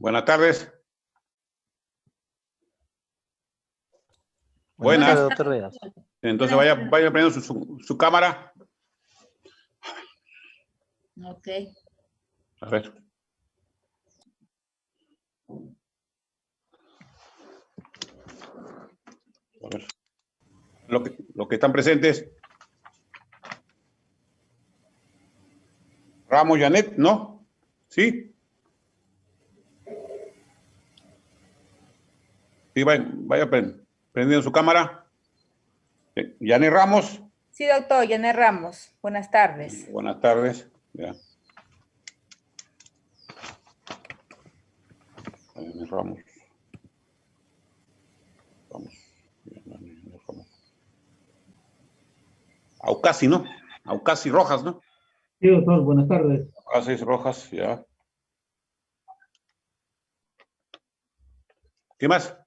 Buenas tardes. Buenas tardes, Buenas. doctor Vegas. Entonces vaya prendiendo su cámara. Ok. A ver. A ver. Los que están presentes. Ramos, Janet, ¿no? ¿Sí? Sí, vaya prendiendo su cámara. Janet Ramos. Sí, doctor, Janet Ramos. Buenas tardes. Buenas tardes. Ya. Janet Ramos. Vamos. Aucasi, ¿no? Aucasi Rojas, ¿no? Sí, doctor, buenas tardes. Aucasi Rojas, ya. ¿Qué más?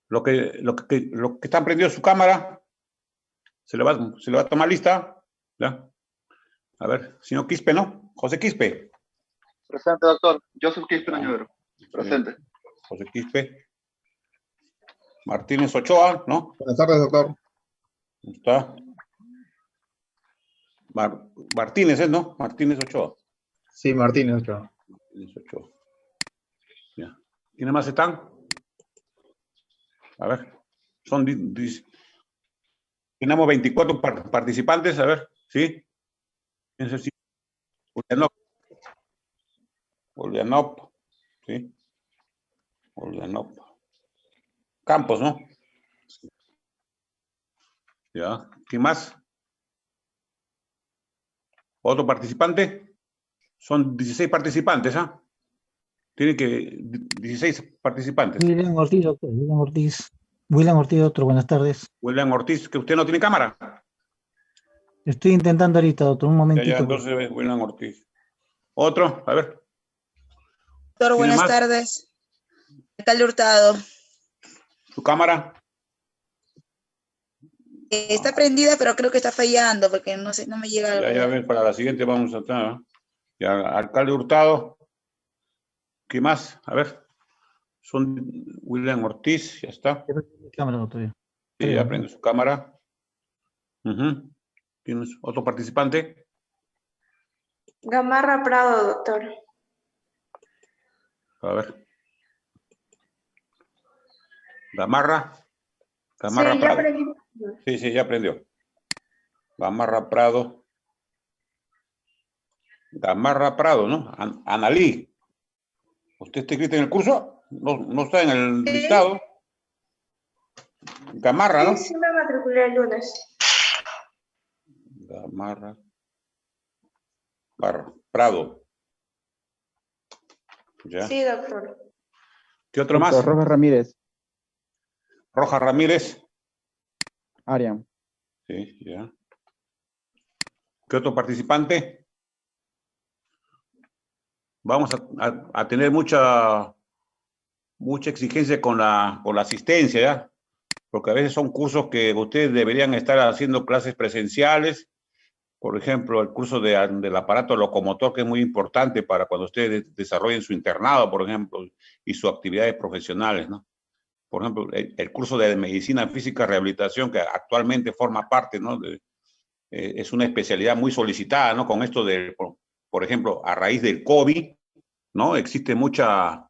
Lo que están prendiendo su cámara, se le va a tomar lista. ¿Ya? A ver, señor Quispe, ¿no? José Quispe. Presente, doctor. Joseph Quispe Nañuero. Presente. José Quispe. Martínez Ochoa, ¿no? Buenas tardes, doctor. ¿Dónde está? Martínez, ¿no? Martínez Ochoa. Sí, Martínez. Ochoa. Martínez Ochoa. Ya. ¿Quiénes más están? A ver, tenemos 24 participantes, a ver, ¿sí? Julianop, ¿sí? Julianop. Campos, ¿no? Ya, ¿quién más? ¿Otro participante? Son 16 participantes, ¿ah? Tiene que 16 participantes. William Ortiz, doctor. William Ortiz. William Ortiz, doctor. Buenas tardes. William Ortiz, que usted no tiene cámara. Estoy intentando ahorita, doctor. Un momentito. Ya, entonces William Ortiz. Otro, a ver. Doctor, buenas tardes. Alcalde Hurtado. ¿Su cámara? Está prendida, pero creo que está fallando porque no sé, no me llega. Ya, a ver, para la siguiente vamos a estar. Ya, alcalde Hurtado. ¿Qué más? A ver. Son William Ortiz, ya está. Cámara, doctor. Sí, ya prende su cámara. ¿Tienes otro participante? Gamarra Prado, doctor. A ver. Gamarra. Sí, Prado. ya aprendí. Sí, ya aprendió. Gamarra Prado. Gamarra Prado, ¿no? Analí. ¿Usted está escrito en el curso? No está en el listado. Gamarra, ¿no? Sí, me matriculé el lunes. Gamarra Prado. ¿Ya? Sí, doctor. ¿Qué otro más? Rojas Ramírez. Rojas Ramírez. Ariam. Sí, ya. ¿Qué otro participante? Vamos a tener mucha exigencia con la asistencia, ¿ya? Porque a veces son cursos que ustedes deberían estar haciendo clases presenciales. Por ejemplo, el curso del aparato locomotor, que es muy importante para cuando ustedes desarrollen su internado, por ejemplo, y sus actividades profesionales, ¿no? Por ejemplo, el curso de medicina física rehabilitación, que actualmente forma parte, ¿no? Es una especialidad muy solicitada, ¿no? Con esto por ejemplo, a raíz del COVID, ¿no? Existe mucha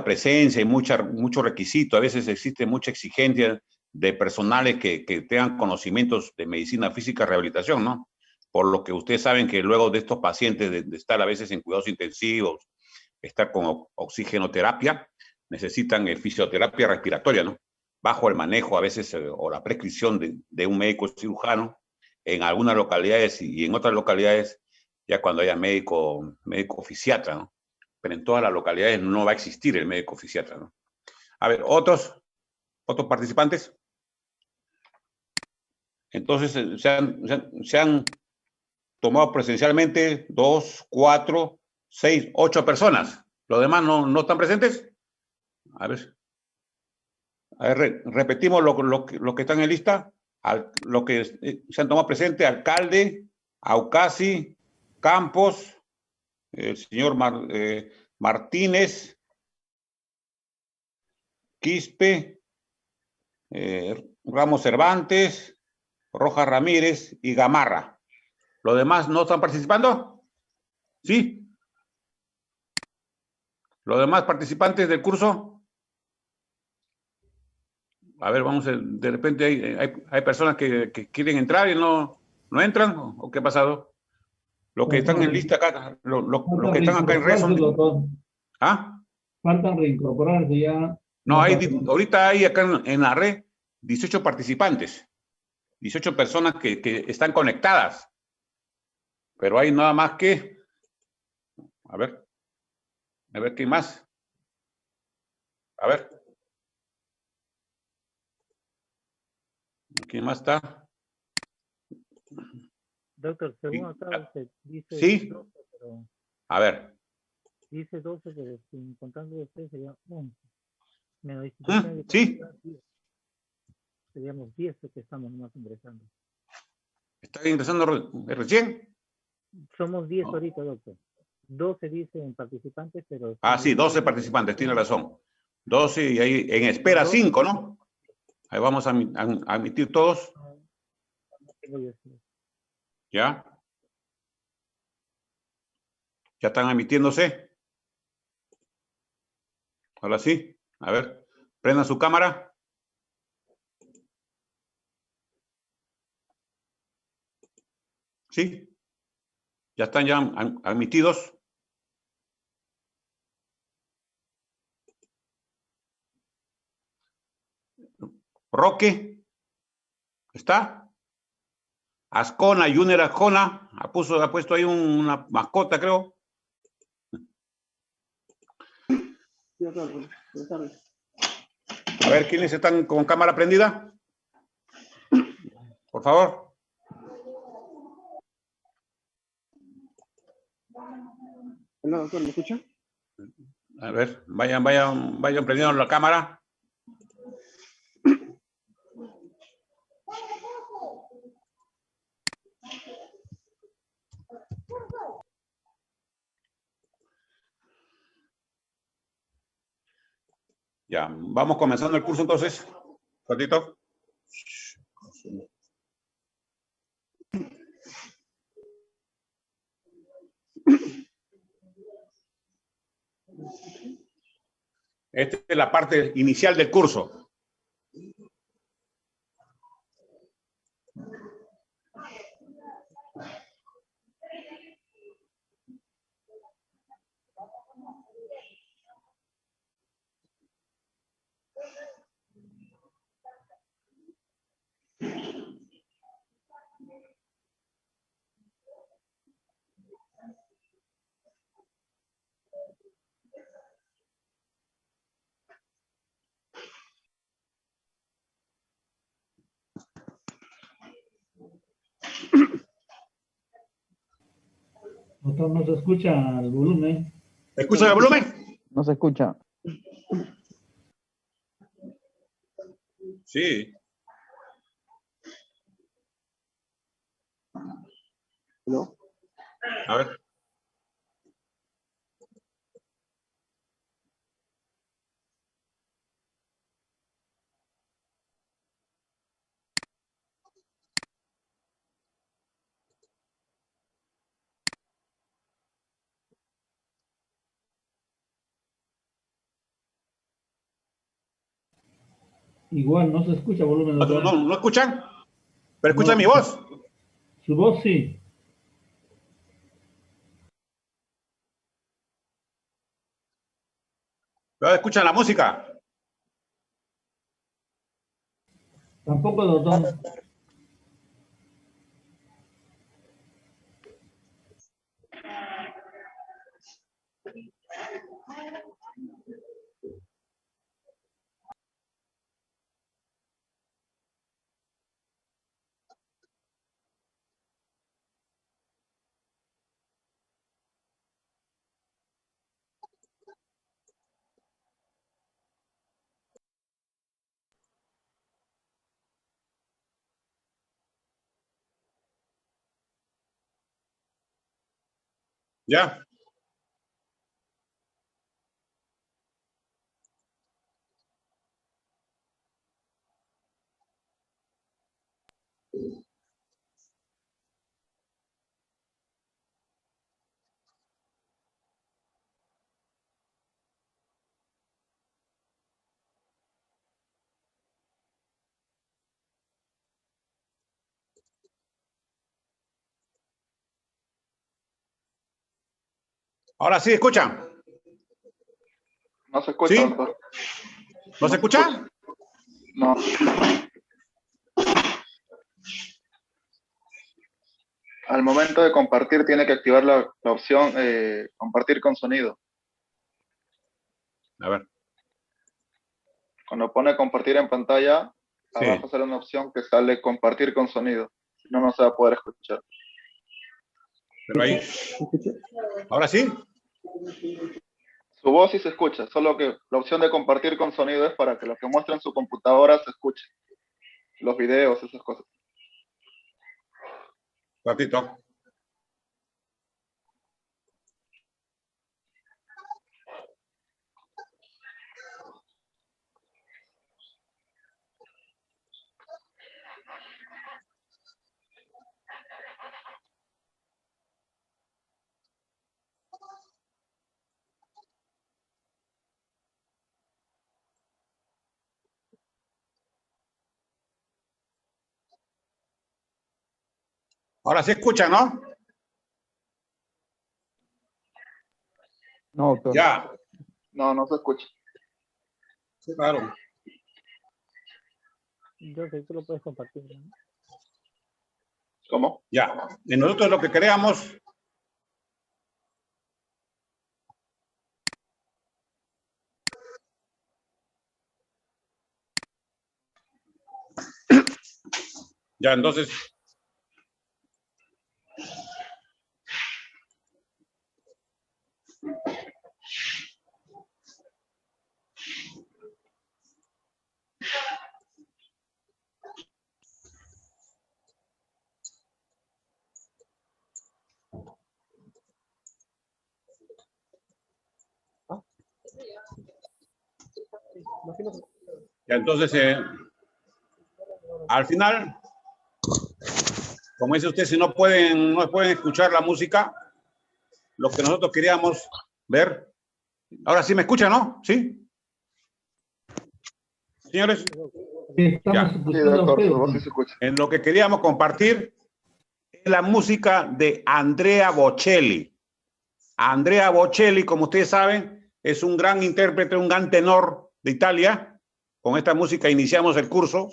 presencia y mucho requisito. A veces existe mucha exigencia de personales que tengan conocimientos de medicina física rehabilitación, ¿no? Por lo que ustedes saben que luego de estos pacientes de estar a veces en cuidados intensivos, estar con oxigenoterapia, necesitan fisioterapia respiratoria, ¿no? Bajo el manejo a veces o la prescripción de un médico cirujano en algunas localidades y en otras localidades ya cuando haya médico fisiatra, ¿no? Pero en todas las localidades no va a existir el médico fisiatra, ¿no? A ver, ¿otros participantes? Entonces, se han tomado presencialmente 2, 4, 6, 8 personas. ¿Los demás no están presentes? A ver, repetimos lo que están en lista. Lo que se han tomado presente: alcalde, Aucasi, Campos, el señor Martínez, Quispe, Ramos Cervantes, Rojas Ramírez y Gamarra. ¿Los demás no están participando? ¿Sí? ¿Los demás participantes del curso? A ver, vamos, de repente hay personas que quieren entrar y no entran, ¿o qué ha pasado? Los que están en lista acá, los que están acá en red son... Doctor. ¿Ah? Faltan reincorporarse ya. No, ahorita hay acá en la red 18 participantes, 18 personas que están conectadas, pero hay nada más que, a ver qué más, a ver, ¿quién más está? Doctor, según Sí. acá usted dice Sí. 12, pero A ver, dice 12, pero sin contando de usted sería 11. Menos sí, instituciones de capacidad, 10. Seríamos 10 que estamos nomás ingresando. ¿está ingresando recién? Somos 10 ahorita, doctor. 12 dicen participantes, pero... Ah, sí, 12 participantes, tiene razón. 12 y ahí en espera 5, ¿no? Ahí vamos a admitir todos, ¿ya? ¿Ya están admitiéndose? Ahora sí, a ver, prendan su cámara. ¿Sí? ¿Ya están admitidos? Roque, ¿está? Ascona, Junior Ascona, ha puesto ahí una mascota, creo. A ver, ¿quiénes están con cámara prendida? Por favor. Hola, doctor, ¿me escucha? A ver, vayan prendiendo la cámara. Ya, vamos comenzando el curso entonces. Ratito. Esta es la parte inicial del curso. Doctor, no se escucha el volumen. ¿Escucha el volumen? No se escucha. Sí. ¿No? A ver. Igual no se escucha volumen, doctor. ¿No escuchan? ¿Pero escuchan No. mi voz? Su voz sí. ¿Pero escuchan la música? Tampoco, doctor. Ya. Ahora sí, ¿escuchan? No se escucha, ¿Sí? doctor. ¿No se escucha? No. Al momento de compartir tiene que activar la opción compartir con sonido. A ver. Cuando pone compartir en pantalla, Sí. abajo sale una opción que sale compartir con sonido. Si no, no se va a poder escuchar. Pero ahí. ¿Ahora sí? Su voz sí se escucha, solo que la opción de compartir con sonido es para que lo que muestra en su computadora se escuche. Los videos, esas cosas. Ratito. Ahora sí escuchan, ¿no? No, doctor. Ya. No, no se escucha. Sí, claro. Yo sé que tú lo puedes compartir, ¿no? ¿Cómo? Ya. Y nosotros lo que creamos. Ya, entonces. Ya, entonces, al final, como dice usted, si no pueden escuchar la música, lo que nosotros queríamos ver. Ahora sí me escuchan, ¿no? ¿Sí? Señores, Sí, estamos Ya. Sí, escuchando a doctor, usted, su voz sí doctor. se escucha. en lo que queríamos compartir es la música de Andrea Bocelli. Andrea Bocelli, como ustedes saben, es un gran intérprete, un gran tenor de Italia. Con esta música iniciamos el curso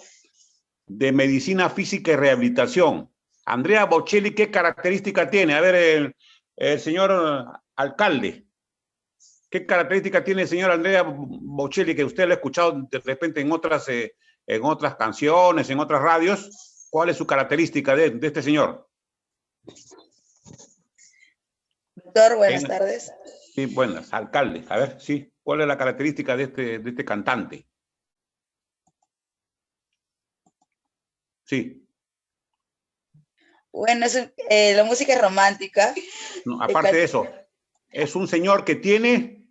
de Medicina Física y Rehabilitación. Andrea Bocelli, ¿qué característica tiene? A ver, el señor alcalde, ¿qué característica tiene el señor Andrea Bocelli que usted lo ha escuchado de repente en otras canciones, en otras radios? ¿Cuál es su característica de este señor? Doctor, buenas tardes. Sí, buenas, alcalde. A ver, sí, ¿cuál es la característica de este cantante? Sí. Bueno, la música es romántica. No, aparte de eso, es un señor que tiene,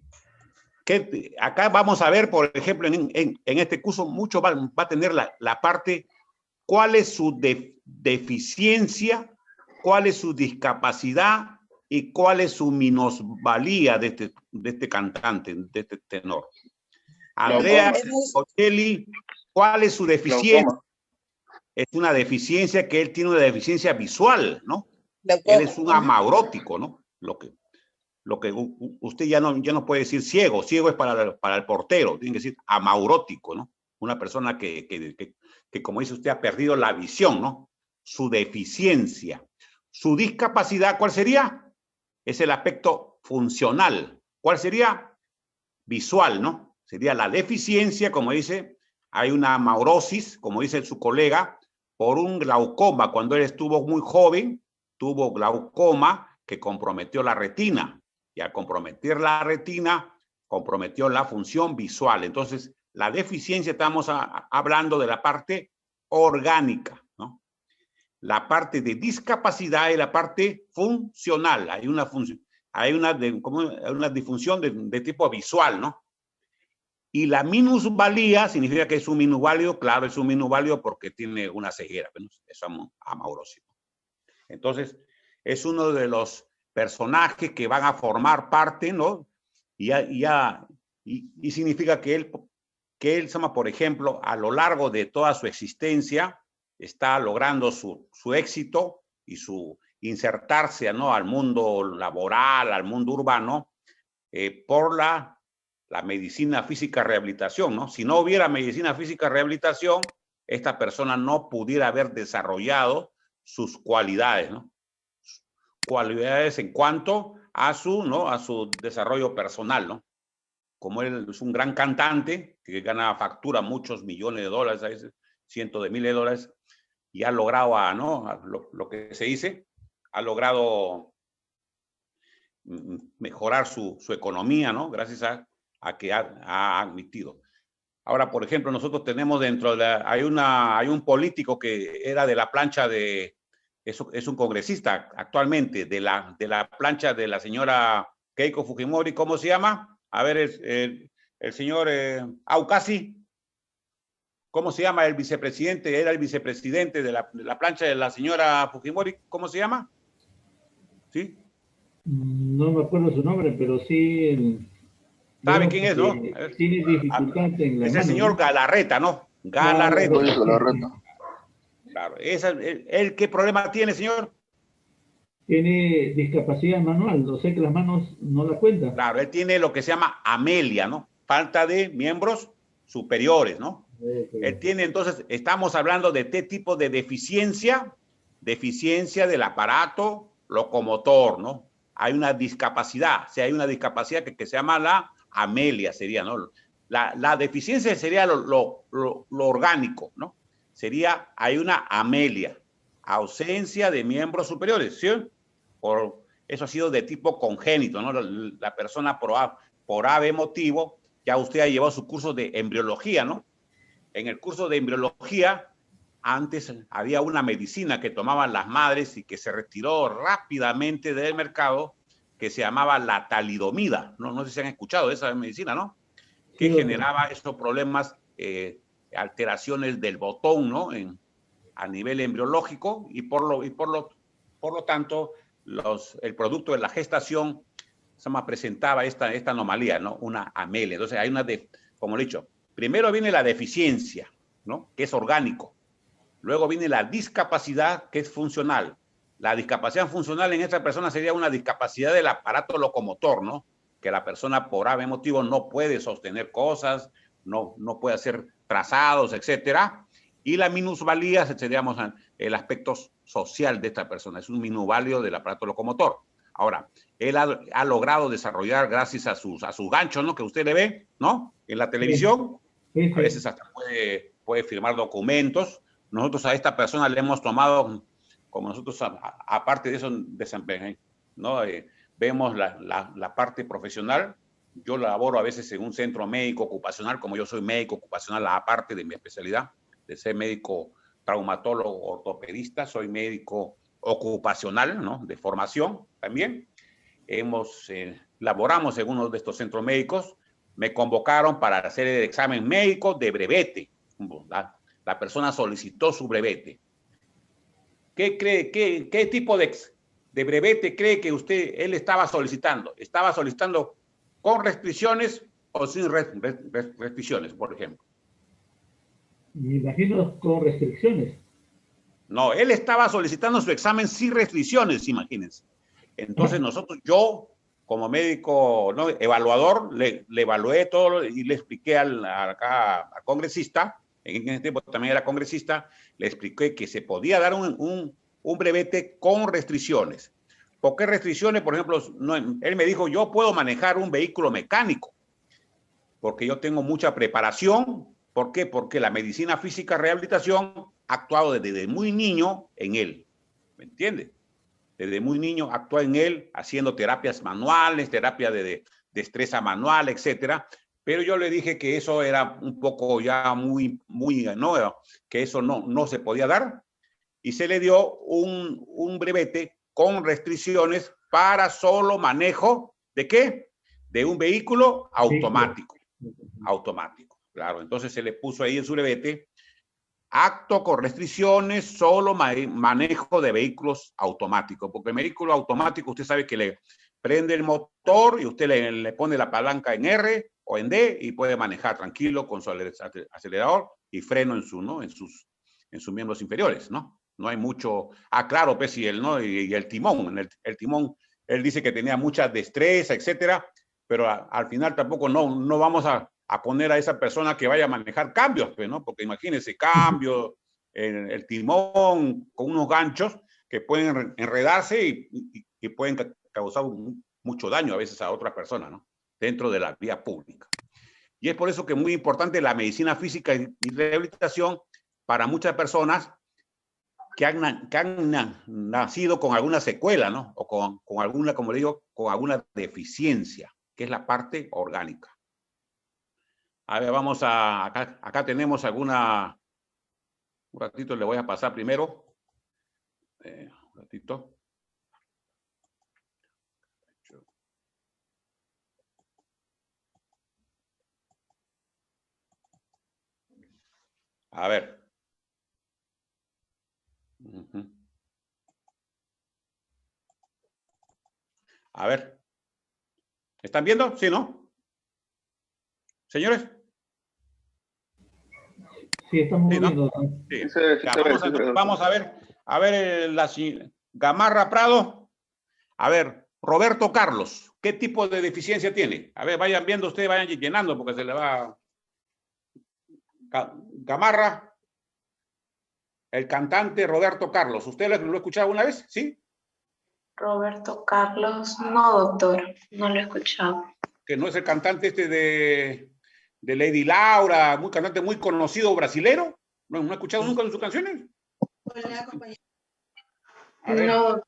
que acá vamos a ver, por ejemplo, en este curso, mucho va a tener la parte, cuál es su deficiencia, cuál es su discapacidad y cuál es su minusvalía de este cantante, de este tenor. Andrea Bocelli, ¿cuál es su deficiencia? Glaucoma. Es una deficiencia que él tiene, una deficiencia visual, ¿no? Glaucoma. Él es un amaurótico, ¿no? Lo que usted ya no puede decir ciego. Ciego es para el portero, tiene que decir amaurótico, ¿no? Una persona que, como dice usted, ha perdido la visión, ¿no? Su deficiencia. Su discapacidad, ¿cuál sería? Es el aspecto funcional. ¿Cuál sería? Visual, ¿no? Sería la deficiencia, como dice, hay una amaurosis, como dice su colega, por un glaucoma. Cuando él estuvo muy joven, tuvo glaucoma que comprometió la retina. Y al comprometer la retina, comprometió la función visual. Entonces, la deficiencia, estamos hablando de la parte orgánica, ¿no? La parte de discapacidad y la parte funcional. Hay una función, hay una disfunción de tipo visual, ¿no? Y la minusvalía significa que es un minusválido. Claro, es un minusválido porque tiene una ceguera, ¿no? Es amaurosis. Entonces, es uno de los personajes que van a formar parte, ¿no? Y significa que él, por ejemplo, a lo largo de toda su existencia, está logrando su éxito y insertarse, ¿no?, al mundo laboral, al mundo urbano, por la medicina física rehabilitación, ¿no? Si no hubiera medicina física rehabilitación, esta persona no pudiera haber desarrollado sus cualidades, ¿no? Cualidades en cuanto a su desarrollo personal, ¿no? Como él es un gran cantante que gana factura muchos millones de dólares, a veces cientos de miles de dólares, y ha logrado, lo que se dice, ha logrado mejorar su economía, ¿no? Gracias a que ha admitido. Ahora, por ejemplo, nosotros tenemos dentro de hay un político que era de la plancha es un congresista actualmente, de la plancha de la señora Keiko Fujimori, ¿cómo se llama? A ver, el señor Aukasi, ¿cómo se llama el vicepresidente? Era el vicepresidente de la plancha de la señora Fujimori, ¿cómo se llama? ¿Sí? No me acuerdo su nombre, pero sí... ¿Sabe quién es, no? Tiene dificultad en la es mano, el señor ¿no? Galarreta, ¿no? Galarreta. Luis Galarreta. Claro. ¿Él qué problema tiene, señor? Tiene discapacidad manual, o sea que las manos no la cuentan. Claro, él tiene lo que se llama amelia, ¿no? Falta de miembros superiores, ¿no? Él tiene, entonces, estamos hablando de este tipo de deficiencia del aparato locomotor, ¿no? Hay una discapacidad, o sea, hay una discapacidad que se llama la amelia, sería, ¿no? La deficiencia sería lo orgánico, ¿no? Sería, hay una amelia, ausencia de miembros superiores, ¿sí? Eso ha sido de tipo congénito, ¿no? La persona por ave motivo, ya usted ha llevado su curso de embriología, ¿no? En el curso de embriología, antes había una medicina que tomaban las madres y que se retiró rápidamente del mercado, que se llamaba la talidomida. No sé si han escuchado de esa medicina, ¿no? Que generaba estos problemas, alteraciones del botón, ¿no? A nivel embriológico, y por lo tanto, el producto de la gestación presentaba esta anomalía, ¿no? Una amelia. Entonces, hay como he dicho, primero viene la deficiencia, ¿no? Que es orgánico. Luego viene la discapacidad, que es funcional. La discapacidad funcional en esta persona sería una discapacidad del aparato locomotor, ¿no? Que la persona por ave motivo no puede sostener cosas, no puede hacer trazados, etcétera. Y la minusvalía sería el aspecto social de esta persona. Es un minusválido del aparato locomotor. Ahora, él ha logrado desarrollar, gracias a sus ganchos, ¿no? Que usted le ve, ¿no? En la televisión. Sí. A veces hasta puede firmar documentos. Nosotros a esta persona le hemos tomado, como nosotros, aparte de eso, desempeño, ¿no? Vemos la parte profesional. Yo laboro a veces en un centro médico ocupacional, como yo soy médico ocupacional, aparte de mi especialidad, de ser médico traumatólogo ortopedista, soy médico ocupacional, ¿no? De formación también. Laboramos en uno de estos centros médicos. Me convocaron para hacer el examen médico de brevete. La persona solicitó su brevete. ¿Qué cree? ¿Qué tipo de brevete cree que él estaba solicitando? ¿Estaba solicitando con restricciones o sin restricciones, por ejemplo? Me imagino con restricciones. No, él estaba solicitando su examen sin restricciones, imagínense. Entonces yo, como médico, ¿no?, evaluador, le evalué todo y le expliqué al congresista, en ese tiempo también era congresista, le expliqué que se podía dar un brevete con restricciones. ¿Por qué restricciones? Por ejemplo, él me dijo, yo puedo manejar un vehículo mecánico, porque yo tengo mucha preparación. ¿Por qué? Porque la medicina física rehabilitación ha actuado desde muy niño en él. ¿Me entiende? Desde muy niño actúa en él haciendo terapias manuales, terapia de destreza manual, etcétera. Pero yo le dije que eso era un poco ya muy nuevo, que eso no se podía dar. Y se le dio un brevete con restricciones para solo manejo ¿de qué? De un vehículo automático. Automático, claro. Entonces se le puso ahí en su brevete, acto con restricciones, solo manejo de vehículos automáticos. Porque el vehículo automático, usted sabe que le prende el motor y usted le pone la palanca en R o en D y puede manejar tranquilo con su acelerador y freno en sus miembros inferiores, ¿no? No hay mucho. Ah, claro, pues sí, ¿no? Y el timón. El timón, él dice que tenía mucha destreza, etcétera, pero al final tampoco no vamos a poner a esa persona que vaya a manejar cambios, pues, ¿no? Porque imagínense, cambios, el timón con unos ganchos que pueden enredarse y pueden causar mucho daño a veces a otras personas, ¿no? Dentro de la vía pública. Y es por eso que es muy importante la medicina física y rehabilitación para muchas personas que han nacido con alguna secuela, ¿no? O con alguna, como le digo, con alguna deficiencia, que es la parte orgánica. A ver, vamos acá tenemos alguna, un ratito le voy a pasar primero. Un ratito. A ver. A ver. ¿Están viendo? ¿Sí, no? ¿Señores? Sí, estamos Sí, ¿no? viendo. Sí. Sí, Ya, se ve, vamos a ver la Gamarra Prado. A ver, Roberto Carlos, ¿qué tipo de deficiencia tiene? A ver, vayan viendo ustedes, vayan llenando porque se le va. Gamarra, el cantante Roberto Carlos. ¿Usted lo ha escuchado alguna vez? ¿Sí? Roberto Carlos, no, doctor, no lo he escuchado. Que no es el cantante de Lady Laura, muy cantante muy conocido brasilero. ¿No ha escuchado nunca de sus canciones? A ver. No.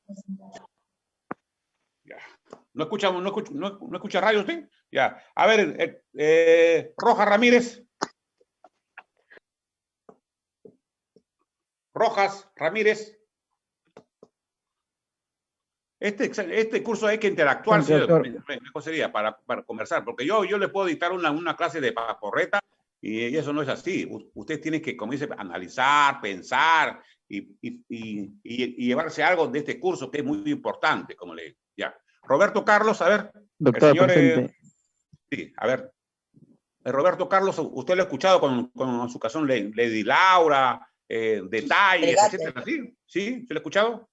Ya. ¿No escucha radio usted? Ya. A ver, Rojas Ramírez. Rojas Ramírez. Este curso hay que interactuar, mejor sería para conversar, porque yo le puedo dictar una clase de paporreta y eso no es así. Usted tiene que, como dice, analizar, pensar y llevarse algo de este curso que es muy importante, como le digo. Ya. Roberto Carlos, a ver. Doctor, el señor, presente. sí, a ver. Roberto Carlos, usted lo ha escuchado con su canción Lady Laura, detalles, etcétera. ¿Sí? ¿Sí? ¿Se lo ha escuchado?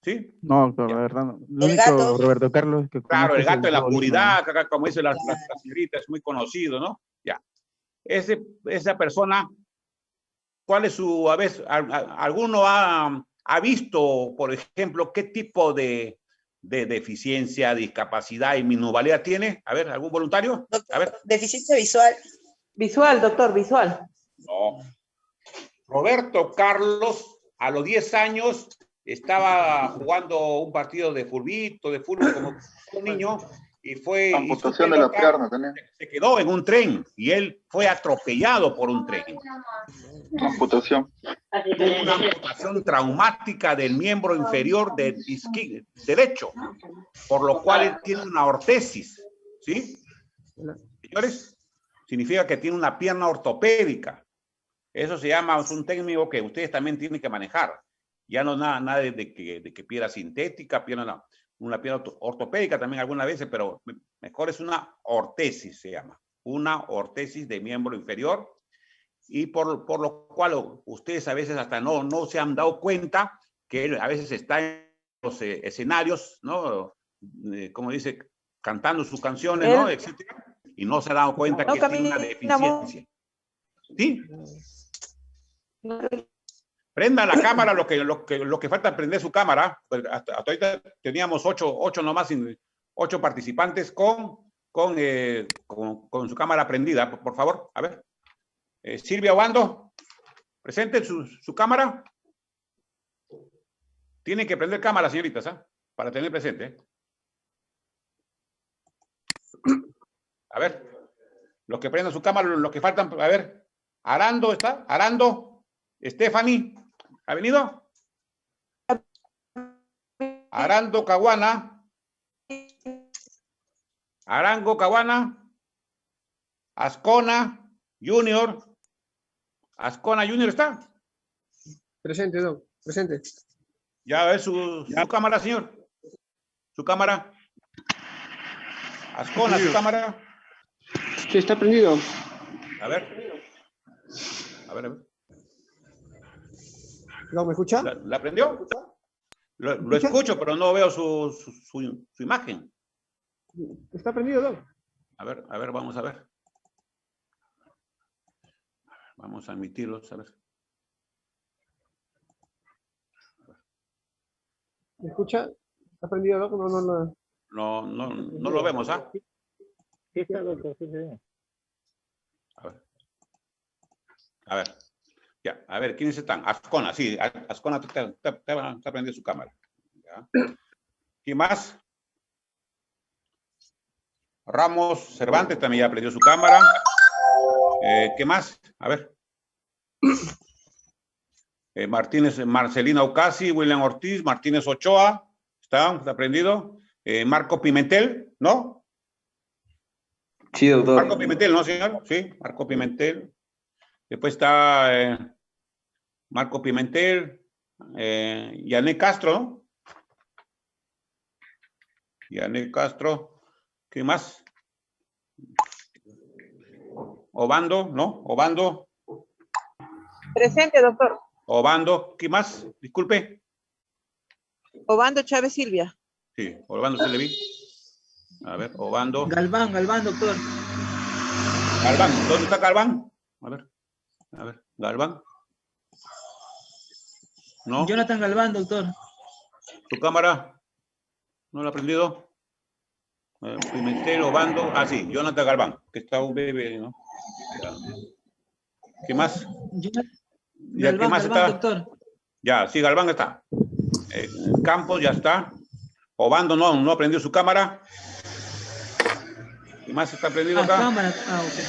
¿Sí? No, doctor, Ya. la verdad no. El único Roberto Carlos que Claro, conozco el es gato de la Dua Lipa. oscuridad, como dice la señorita, es muy conocido, ¿no? Ya. Esa persona, ¿cuál es su, a veces, alguno ha visto, por ejemplo, qué tipo de deficiencia, discapacidad y minusvalía tiene? A ver, ¿algún voluntario? A ver. Deficiencia visual. Visual, doctor, visual. No. Roberto Carlos, a los 10 años, estaba jugando un partido de fútbol como un niño, y fue... Amputación de la pierna también. Se quedó en un tren, y él fue atropellado por un tren. Amputación. Una amputación traumática del miembro inferior derecho, por lo cual él tiene una ortesis, ¿sí? Señores, significa que tiene una pierna ortopédica. Eso se llama, es un técnico que ustedes también tienen que manejar. Ya no nada de que pierna sintética, una pierna ortopédica también algunas veces, pero mejor es una ortesis, se llama. Una ortesis de miembro inferior, y por lo cual ustedes a veces hasta no se han dado cuenta que él a veces está en los escenarios, ¿no? Como dice, cantando sus canciones, ¿no? Etcétera, y no se ha dado cuenta que tiene una deficiencia. ¿Sí? Prenda la cámara, lo que falta es prender su cámara. Hasta ahorita teníamos 8 nomás, 8 participantes con su cámara prendida. Por favor, a ver. Silvia Obando, presente su cámara. Tienen que prender cámara, señoritas, ¿eh? Para tener presente. A ver, los que prendan su cámara, los que faltan, a ver. Arando está, Arando, Stephanie, ¿ha venido? Arando Caguana, Arango Caguana, Ascona Junior. Ascona Junior está. Presente, Doc, presente. Ya ve su cámara, señor. Su cámara. Ascona, su cámara. Sí, está prendido. A ver. A ver. ¿No me escucha? ¿La aprendió? Lo escucho, pero no veo su imagen. ¿Está prendido, Doc? A ver, vamos a ver. Vamos a admitirlos, a ver. ¿Me escucha? ¿Está prendido, Doc? No lo vemos, ¿ah? Sí, está, doctor, sí se ve. A ver. Ya, a ver, ¿quiénes están? Ascona, sí, Ascona está prendiendo su cámara. ¿Ya? ¿Quién más? Ramos Cervantes también ya prendió su cámara. ¿Qué más? A ver. Martínez, Marcelina Ocasi, William Ortiz, Martínez Ochoa. ¿Está prendido? Marco Pimentel, ¿no? Sí, doctor. Marco Pimentel, ¿no, señor? Sí, Marco Pimentel. Después está Marco Pimentel, Yané Castro, ¿no? Yané Castro. ¿Qué más? Obando, ¿no? Obando. Presente, doctor. Obando, ¿qué más? Disculpe. Obando Chávez Silvia. Sí, Obando, sí le vi. A ver, Obando. Galván, doctor. Galván, ¿dónde está Galván? A ver, Galván. ¿No? Jonathan Galván, doctor. ¿Tu cámara? ¿No la ha prendido? Pimentel, Obando. Ah, sí, Jonathan Galván, que está un bebé, ¿no? ¿Qué más? Galván, ¿Qué más está? doctor. Ya, sí, Galván está. Campos ya está. Obando no ha prendido su cámara. ¿Qué más está prendido acá? Cámara. Okay.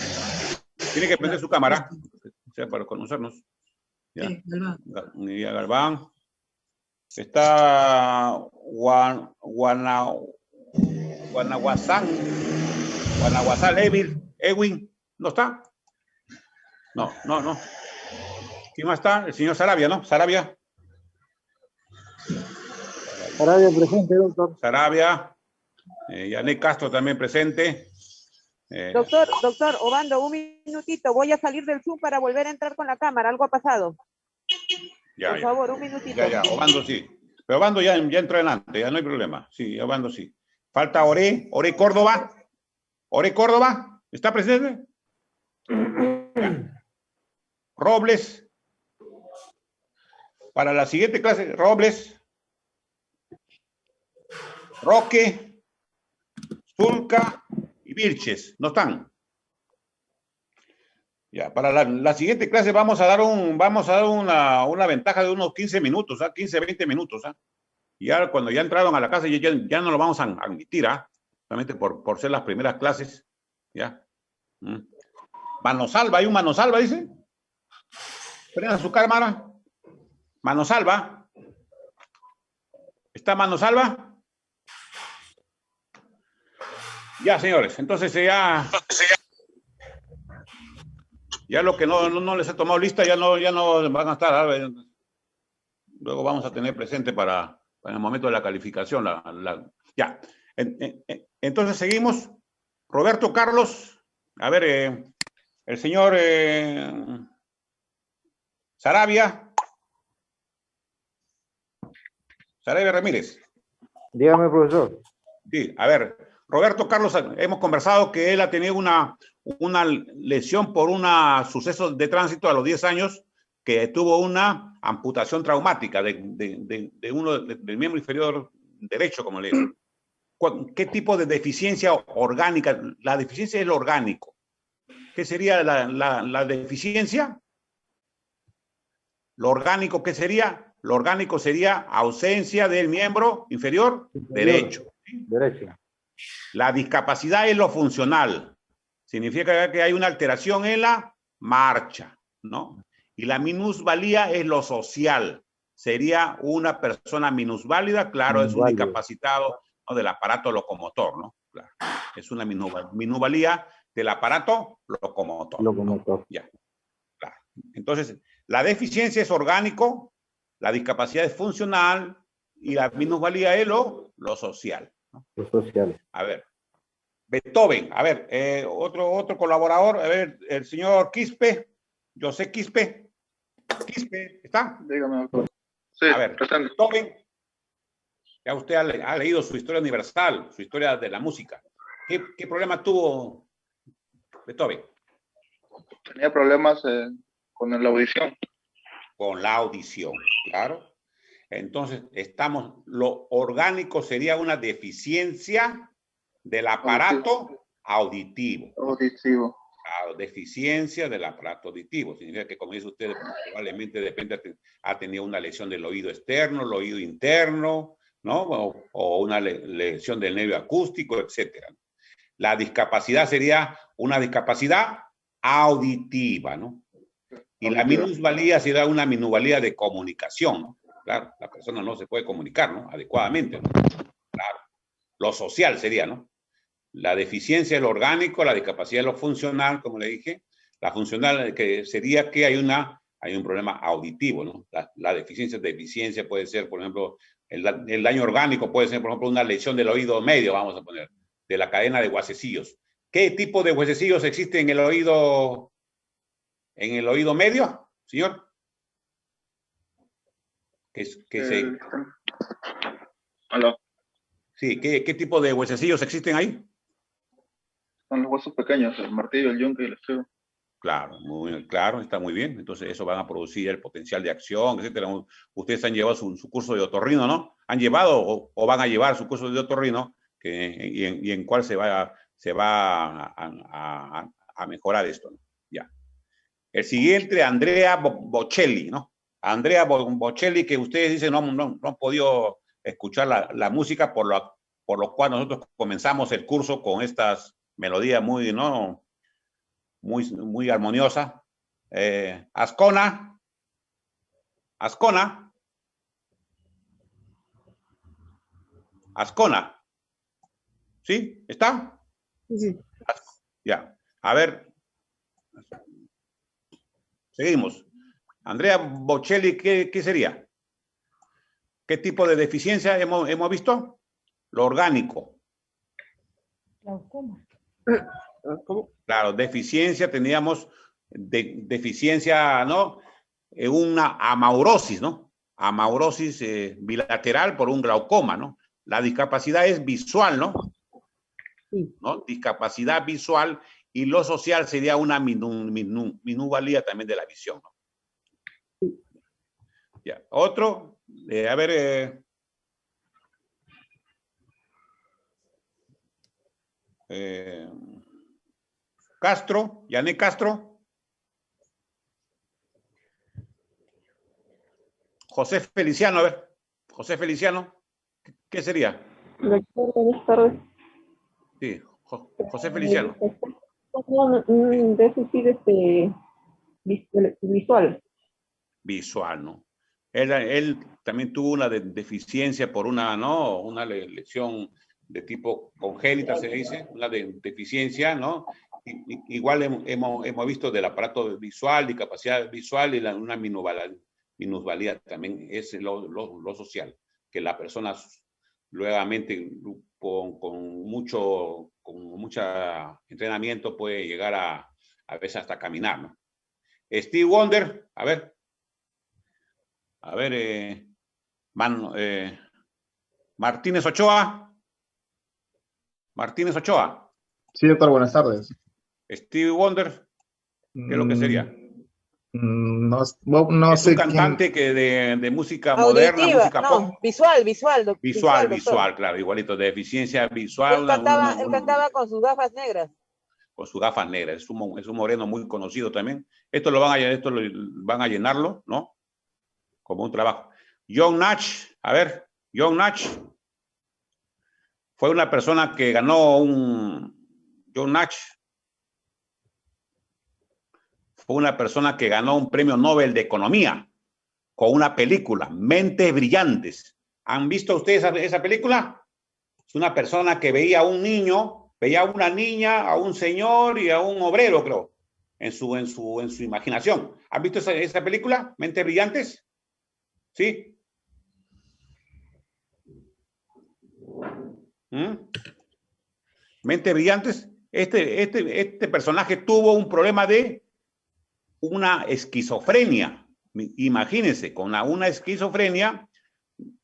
Tiene que prender su cámara, o sea, para conocernos. Ya. Sí, Galván. Ya, Galván. Está Guanaguasal, Edwin. ¿No está? No. ¿Quién más está? El señor Sarabia, ¿no? Sarabia. Sarabia presente, doctor. Sarabia. Yané Castro también presente. Doctor, Obando, un minutito. Voy a salir del Zoom para volver a entrar con la cámara. Algo ha pasado. Por favor, un minutito. Ya, Obando sí. Pero Obando ya entró adelante, ya no hay problema. Sí, Obando sí. Falta Ore Córdoba. Ore Córdoba, ¿está presente? Robles. Para la siguiente clase, Robles. Roque. Zulca y Vilches. ¿No están? Ya, para la siguiente clase vamos a dar una ventaja de unos 15 minutos, 15, 20 minutos. Ya cuando ya entraron a la clase ya no lo vamos a admitir, solamente por ser las primeras clases. Ya. Manosalva, ¿hay un Manosalva, dice? Prenda su cámara. Manosalva. ¿Está Manosalva? Ya, señores, entonces ya lo que no les he tomado lista, ya no van a estar. Luego vamos a tener presente para el momento de la calificación. Ya. Entonces seguimos. Roberto Carlos. A ver, el señor Sarabia. Sarabia Ramírez. Dígame, profesor. Sí, a ver. Roberto Carlos, hemos conversado que él ha tenido una lesión por un suceso de tránsito a los 10 años, que tuvo una amputación traumática del miembro inferior derecho, como le digo. ¿Qué tipo de deficiencia orgánica? La deficiencia es lo orgánico. ¿Qué sería la deficiencia? Lo orgánico, ¿qué sería? Lo orgánico sería ausencia del miembro inferior derecho. Derecho. La discapacidad es lo funcional. Significa que hay una alteración en la marcha, ¿no? Y la minusvalía es lo social. Sería una persona minusválida, claro, es un discapacitado, ¿no?, del aparato locomotor, ¿no? Claro. Es una minusvalía del aparato locomotor. ¿no? Ya. Claro. Entonces, la deficiencia es orgánico, la discapacidad es funcional y la minusvalía es lo social. ¿no? Lo social. A ver. Beethoven, a ver, otro colaborador, a ver, el señor Quispe, José Quispe. Quispe, ¿está? Dígame, doctor. Sí, a ver, presente. Beethoven, ya usted ha leído su historia universal, su historia de la música. ¿Qué problema tuvo Beethoven? Tenía problemas con la audición. Con la audición, claro. Entonces, lo orgánico sería una deficiencia del aparato auditivo. Auditivo. Claro, deficiencia del aparato auditivo. Significa que, como dice usted, probablemente ha tenido una lesión del oído externo, el oído interno, ¿no? O una lesión del nervio acústico, etcétera. La discapacidad sería una discapacidad auditiva, ¿no? Y la minusvalía será una minusvalía de comunicación, ¿no? Claro, la persona no se puede comunicar, ¿no? Adecuadamente, ¿no? Claro. Lo social sería, ¿no? La deficiencia de lo orgánico, la discapacidad de lo funcional, como le dije. La funcional que sería que hay un problema auditivo, ¿no? La deficiencia puede ser, por ejemplo, el daño orgánico puede ser, por ejemplo, una lesión del oído medio, vamos a poner, de la cadena de huesecillos. ¿Qué tipo de huesecillos existe en el oído medio, señor? ¿Aló? Sí, ¿qué tipo de huesecillos existen ahí? Son los huesos pequeños, el martillo, el yunque y el estribo. Claro, claro, está muy bien. Entonces, eso van a producir el potencial de acción, etcétera. Ustedes han llevado su curso de otorrino, ¿no? ¿Han llevado o van a llevar su curso de otorrino? Y en cuál se va a mejorar esto, ¿no? Ya. El siguiente, Andrea Bocelli, ¿no? Andrea Bocelli, que ustedes dicen no han podido escuchar la música, por lo cual nosotros comenzamos el curso con estas melodías muy, ¿no? Muy armoniosa. Ascona. ¿Sí? ¿Está? Sí. Ya. A ver. Seguimos. Andrea Bocelli, ¿qué sería? ¿Qué tipo de deficiencia hemos visto? Lo orgánico. Glaucoma. ¿Cómo? Claro, deficiencia, teníamos deficiencia, ¿no? Una amaurosis, ¿no? Amaurosis bilateral por un glaucoma, ¿no? La discapacidad es visual, ¿no? Sí. ¿No? Discapacidad visual, y lo social sería una minusvalía también de la visión, ¿no? Sí. Ya. Otro, a ver, Castro, Yané Castro. José Feliciano, a ver. José Feliciano, ¿qué sería? Doctor, buenas tardes. Sí, José Feliciano. Un déficit visual. Visual, ¿no? Él también tuvo una deficiencia por una lesión de tipo congénita, se dice, una deficiencia, ¿no? Igual hemos visto del aparato visual, discapacidad visual, y una minusvalía también es lo social, que la persona nuevamente con mucho entrenamiento puede llegar a veces hasta caminar, ¿no? Steve Wonder, a ver, Martínez Ochoa. Sí, doctor, buenas tardes. Steve Wonder, ¿qué es lo que sería? No es sé un cantante quién... de música moderna, música pop. Visual, Visual, claro, igualito, de deficiencia visual. Él cantaba con sus gafas negras. Con sus gafas negras, es un moreno muy conocido también. Esto van a llenarlo, ¿no? Como un trabajo. John Nash, a ver, John Nash fue una persona que ganó John Nash fue una persona que ganó un premio Nobel de Economía con una película, Mentes Brillantes. ¿Han visto ustedes esa película? Es una persona que veía a un niño, veía a una niña, a un señor y a un obrero, creo, en su imaginación. ¿Han visto esa película, Mentes Brillantes? ¿Sí? Mentes Brillantes. Este personaje tuvo un problema de una esquizofrenia. Imagínense, con una esquizofrenia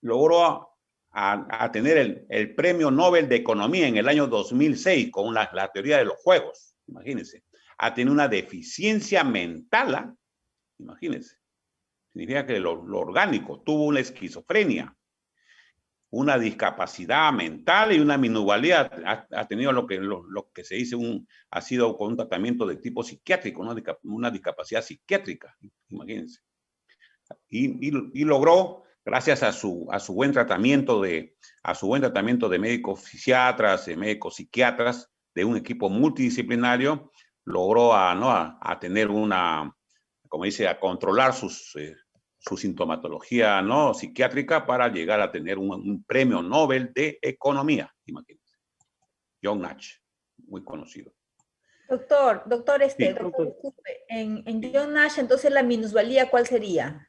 logró a tener el premio Nobel de Economía en el año 2006 con la teoría de los juegos. Imagínense. A tener una deficiencia mental, imagínense. Significa que lo orgánico tuvo una esquizofrenia, una discapacidad mental y una minusvalía. Ha tenido lo que se dice ha sido con un tratamiento de tipo psiquiátrico, ¿no? Una discapacidad psiquiátrica, imagínense. Y logró, gracias a su buen tratamiento de médicos fisiatras, médicos psiquiatras, de un equipo multidisciplinario, logró a tener como dice, a controlar su sintomatología, ¿no?, psiquiátrica, para llegar a tener un premio Nobel de Economía, imagínense. John Nash, muy conocido. Doctor, Sí. disculpe, en John Nash, entonces la minusvalía, ¿cuál sería?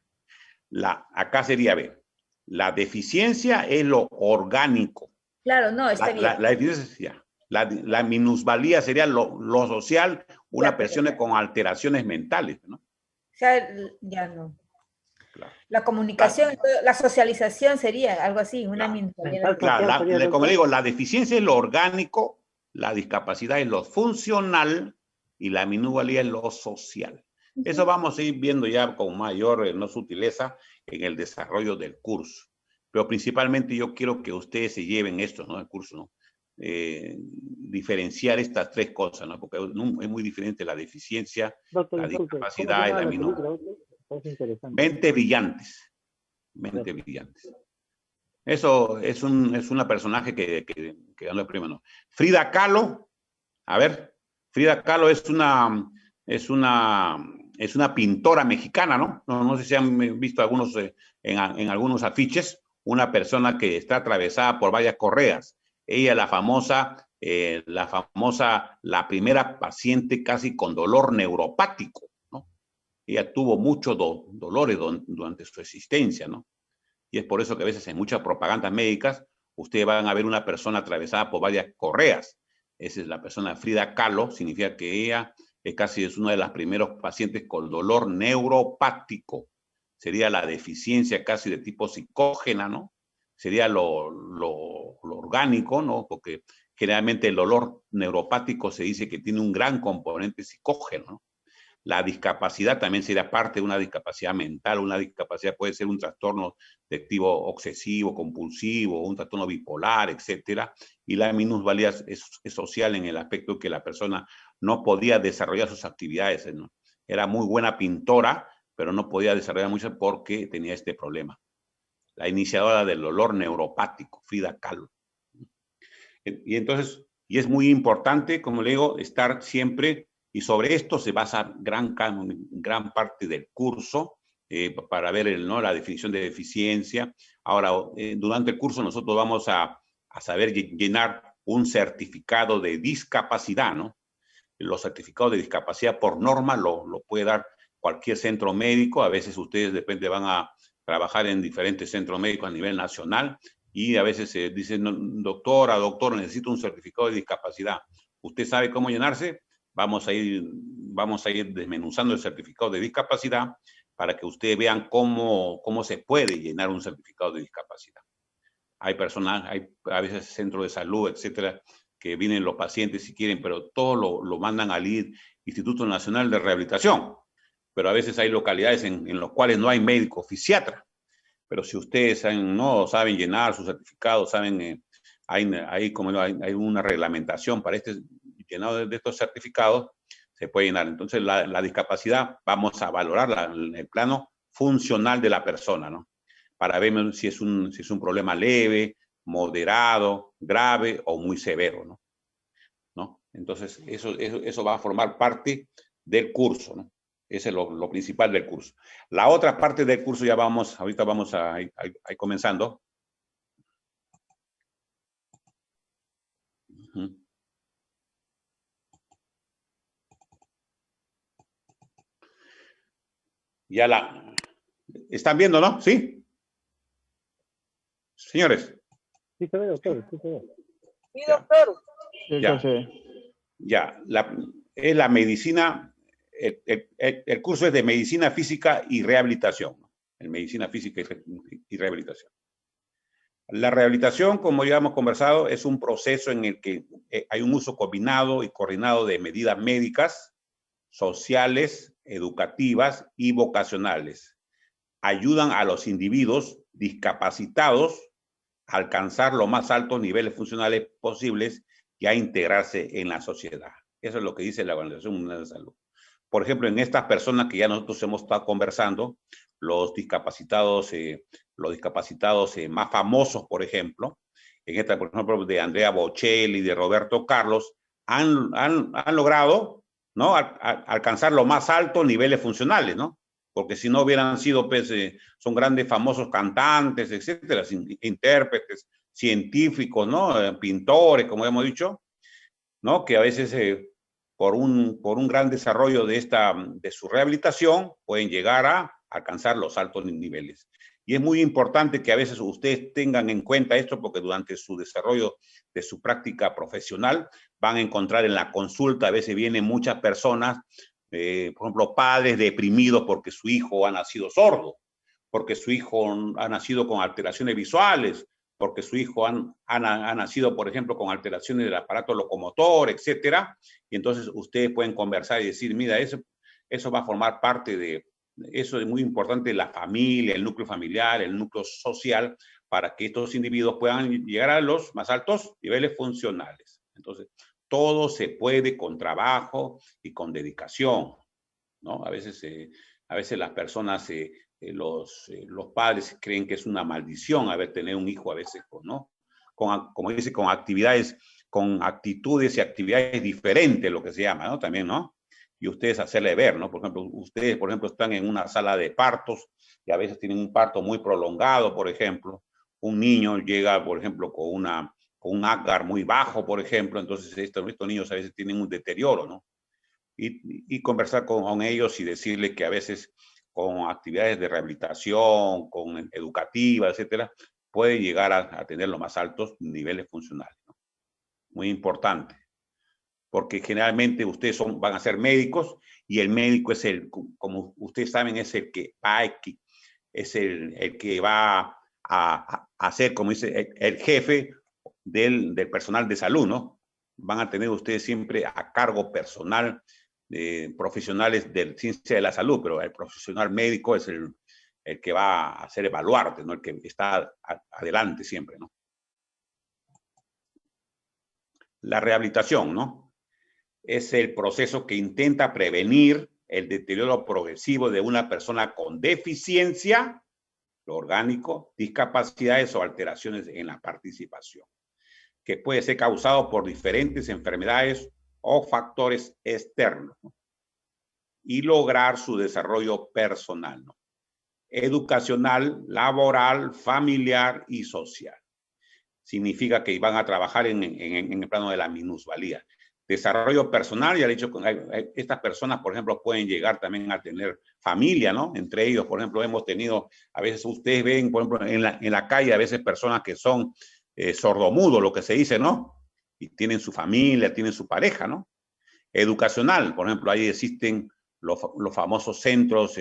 Acá sería, la deficiencia es lo orgánico. Claro, no, está bien. La deficiencia, la minusvalía sería lo social, una persona con alteraciones mentales, ¿no? O sea, ya no. Claro. La comunicación, la socialización sería algo así, una minusvalía. Claro, como le digo, la deficiencia es lo orgánico, la discapacidad es lo funcional y la minusvalía es lo social. Eso vamos a ir viendo ya con mayor sutileza en el desarrollo del curso. Pero principalmente yo quiero que ustedes se lleven esto, ¿no? El curso, ¿no? Diferenciar estas tres cosas, ¿no? Porque es muy diferente la deficiencia, la discapacidad y la minusvalía. Mentes brillantes. Mentes brillantes. Eso es una personaje que ganó el premio, ¿no? Frida Kahlo. A ver, Frida Kahlo es una pintora mexicana, ¿no? No sé si han visto algunos en algunos afiches, una persona que está atravesada por varias correas. Ella, la primera paciente casi con dolor neuropático, ¿no? Ella tuvo muchos dolores durante su existencia, ¿no? Y es por eso que a veces en muchas propagandas médicas ustedes van a ver una persona atravesada por varias correas. Esa es la persona Frida Kahlo, significa que ella es una de las primeros pacientes con dolor neuropático. Sería la deficiencia casi de tipo psicógena, ¿no? Sería lo orgánico, ¿no? Porque generalmente el dolor neuropático se dice que tiene un gran componente psicógeno, ¿no? La discapacidad también sería parte de una discapacidad mental. Una discapacidad puede ser un trastorno de tipo obsesivo, compulsivo, un trastorno bipolar, etcétera. Y la minusvalía es social en el aspecto que la persona no podía desarrollar sus actividades, ¿no? Era muy buena pintora, pero no podía desarrollar mucho porque tenía este problema. La iniciadora del dolor neuropático, Frida Kahlo. Y entonces, es muy importante, como le digo, estar siempre. Y sobre esto se basa gran parte del curso para ver la definición de deficiencia. Ahora, durante el curso nosotros vamos a saber llenar un certificado de discapacidad, ¿no? Los certificados de discapacidad por norma lo puede dar cualquier centro médico. A veces ustedes de repente van a trabajar en diferentes centros médicos a nivel nacional y a veces dicen, doctor, necesito un certificado de discapacidad. ¿Usted sabe cómo llenarse? Vamos a ir desmenuzando el certificado de discapacidad para que ustedes vean cómo se puede llenar un certificado de discapacidad. Hay personas, hay a veces centros de salud, etcétera, que vienen los pacientes si quieren, pero todo lo mandan al Instituto Nacional de Rehabilitación. Pero a veces hay localidades en las cuales no hay médico fisiatra. Pero si ustedes no saben llenar su certificado, saben, hay una reglamentación para llenado de estos certificados, se puede llenar. Entonces, la discapacidad vamos a valorarla en el plano funcional de la persona, ¿no? Para ver si es un problema leve, moderado, grave o muy severo, ¿no? Entonces, eso va a formar parte del curso, ¿no? Ese es lo principal del curso. La otra parte del curso ahorita vamos a ir comenzando. ¿Están viendo, no? ¿Sí? Señores. Sí se ve, doctor, sí se ve. Sí, doctor. Ya. Es la medicina el curso es de medicina física y rehabilitación. En medicina física y rehabilitación. La rehabilitación, como ya hemos conversado, es un proceso en el que hay un uso combinado y coordinado de medidas médicas, sociales, educativas y vocacionales. Ayudan a los individuos discapacitados a alcanzar los más altos niveles funcionales posibles y a integrarse en la sociedad. Eso es lo que dice la Organización Mundial de la Salud. Por ejemplo, en estas personas que ya nosotros hemos estado conversando, los discapacitados más famosos, por ejemplo, en esta, por ejemplo, de Andrea Bocelli y de Roberto Carlos, han logrado, ¿no?, alcanzar los más altos niveles funcionales, ¿no? Porque si no hubieran sido, pues, son grandes famosos cantantes, etcétera, intérpretes, científicos, ¿no?, pintores, como hemos dicho, ¿no?, que a veces por un gran desarrollo de su rehabilitación pueden llegar a alcanzar los altos niveles. Y es muy importante que a veces ustedes tengan en cuenta esto, porque durante su desarrollo de su práctica profesional van a encontrar en la consulta, a veces vienen muchas personas, por ejemplo, padres deprimidos porque su hijo ha nacido sordo, porque su hijo ha nacido con alteraciones visuales, porque su hijo ha nacido, por ejemplo, con alteraciones del aparato locomotor, etcétera. Y entonces ustedes pueden conversar y decir, mira, eso va a formar parte de... Eso es muy importante, la familia, el núcleo familiar, el núcleo social, para que estos individuos puedan llegar a los más altos niveles funcionales. Entonces, todo se puede con trabajo y con dedicación, ¿no? A veces las personas, los padres creen que es una maldición haber tenido un hijo, a veces, ¿no? Como dice, con actitudes y actividades diferentes, lo que se llama, ¿no? También, ¿no? Y ustedes hacerle ver, ¿no? Por ejemplo, ustedes, por ejemplo, están en una sala de partos y a veces tienen un parto muy prolongado, por ejemplo. Un niño llega, por ejemplo, con un agar muy bajo, por ejemplo. Entonces, estos niños a veces tienen un deterioro, ¿no? Y conversar con ellos y decirles que a veces con actividades de rehabilitación, con educativas, etcétera, pueden llegar a tener los más altos niveles funcionales, ¿no? Muy importante. Porque generalmente ustedes van a ser médicos y el médico es como ustedes saben, es el que va a ser, como dice, el jefe del personal de salud, ¿no? Van a tener ustedes siempre a cargo personal profesionales de ciencia de la salud, pero el profesional médico es el que va a hacer evaluarte, ¿no? El que está adelante siempre, ¿no? La rehabilitación, ¿no? Es el proceso que intenta prevenir el deterioro progresivo de una persona con deficiencia, lo orgánico, discapacidades o alteraciones en la participación, que puede ser causado por diferentes enfermedades o factores externos, ¿no? Y lograr su desarrollo personal, ¿no? Educacional, laboral, familiar y social. Significa que van a trabajar en el plano de la minusvalía. Desarrollo personal, ya he dicho, estas personas, por ejemplo, pueden llegar también a tener familia, ¿no? Entre ellos, por ejemplo, hemos tenido, a veces ustedes ven, por ejemplo, en la calle, a veces personas que son sordomudos, lo que se dice, ¿no? Y tienen su familia, tienen su pareja, ¿no? Educacional, por ejemplo, ahí existen los famosos centros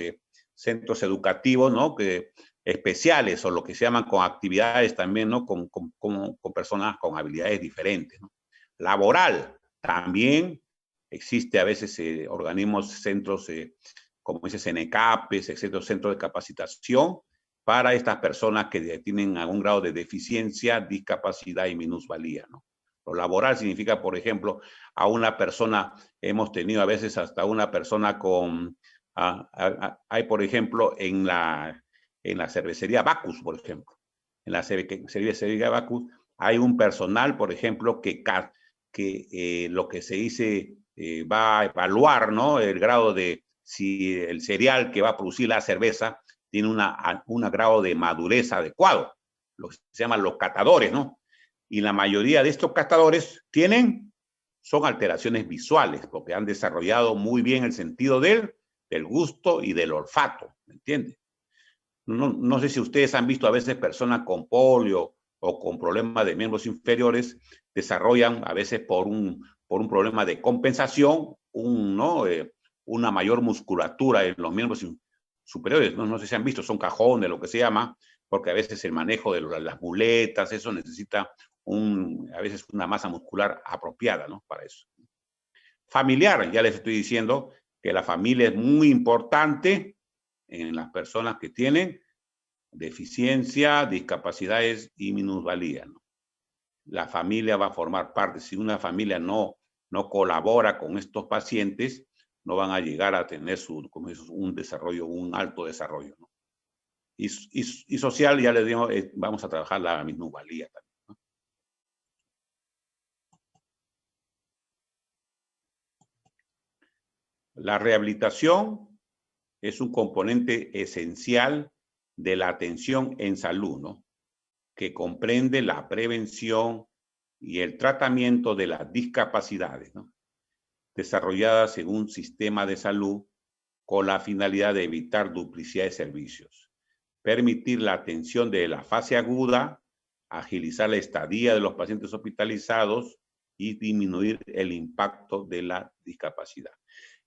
educativos, ¿no? Especiales, o lo que se llaman con actividades también, ¿no? Con personas con habilidades diferentes, ¿no? Laboral. También existe a veces organismos, centros, como dice, CENECAPES, etcétera, centros de capacitación para estas personas que tienen algún grado de deficiencia, discapacidad y minusvalía, ¿no? Lo laboral significa, por ejemplo, a una persona, hemos tenido a veces hasta una persona con, hay por ejemplo en la cervecería Bacus, por ejemplo, en la cervecería Bacus hay un personal, por ejemplo, que lo que se dice va a evaluar, ¿no? El grado de si el cereal que va a producir la cerveza tiene un grado de madurez adecuado, lo que se llaman los catadores, ¿no? Y la mayoría de estos catadores son alteraciones visuales, porque han desarrollado muy bien el sentido del gusto y del olfato, ¿me entiendes? No sé si ustedes han visto a veces personas con polio o con problemas de miembros inferiores, desarrollan a veces por un problema de compensación un una mayor musculatura en los miembros superiores, no sé si han visto, son cajones, lo que se llama, porque a veces el manejo de las muletas, eso necesita a veces una masa muscular apropiada, ¿no? Para eso. Familiar, ya les estoy diciendo que la familia es muy importante en las personas que tienen deficiencia, discapacidades y minusvalía, ¿no? La familia va a formar parte. Si una familia no colabora con estos pacientes, no van a llegar a tener un desarrollo, un alto desarrollo, ¿no? Y social, ya les digo, vamos a trabajar la minusvalía también, ¿no? La rehabilitación es un componente esencial de la atención en salud, ¿no? Que comprende la prevención y el tratamiento de las discapacidades, ¿no? Desarrolladas en un sistema de salud con la finalidad de evitar duplicidad de servicios, permitir la atención de la fase aguda, agilizar la estadía de los pacientes hospitalizados y disminuir el impacto de la discapacidad.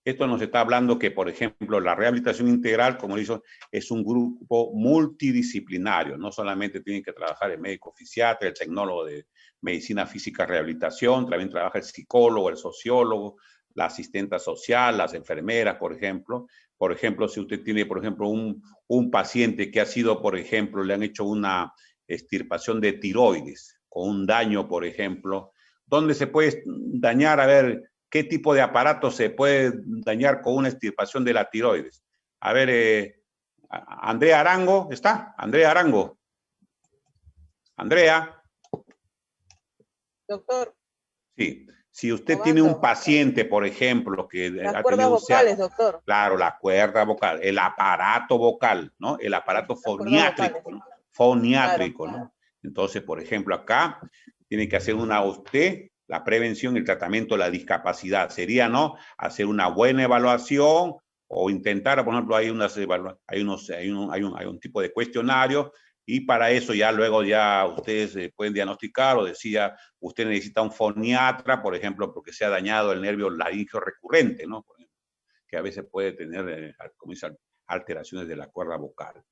Esto nos está hablando que, por ejemplo, la rehabilitación integral, como dijo, es un grupo multidisciplinario. No solamente tiene que trabajar el médico fisiatra, el tecnólogo de medicina física rehabilitación, también trabaja el psicólogo, el sociólogo, la asistenta social, las enfermeras, por ejemplo. Por ejemplo, si usted tiene, por ejemplo, un paciente que ha sido, por ejemplo, le han hecho una extirpación de tiroides con un daño, por ejemplo, ¿dónde se puede dañar? A ver, ¿qué tipo de aparato se puede dañar con una extirpación de la tiroides? A ver, Andrea Arango, ¿está? Andrea Arango. Andrea. Doctor. Sí. Si usted tiene un paciente, por ejemplo, que las cuerdas vocales, doctor. Claro, la cuerda vocal, el aparato vocal, ¿no? El aparato foniátrico, ¿no? Foniátrico, claro, ¿no? Entonces, por ejemplo, acá tiene que hacer usted la prevención y el tratamiento de la discapacidad. Sería, ¿no? Hacer una buena evaluación o intentar, por ejemplo, hay un tipo de cuestionario y para eso ya luego ya ustedes pueden diagnosticar o decía, usted necesita un foniatra, por ejemplo, porque se ha dañado el nervio laríngeo recurrente, ¿no? Por ejemplo, que a veces puede tener como dicen, alteraciones de la cuerda vocal.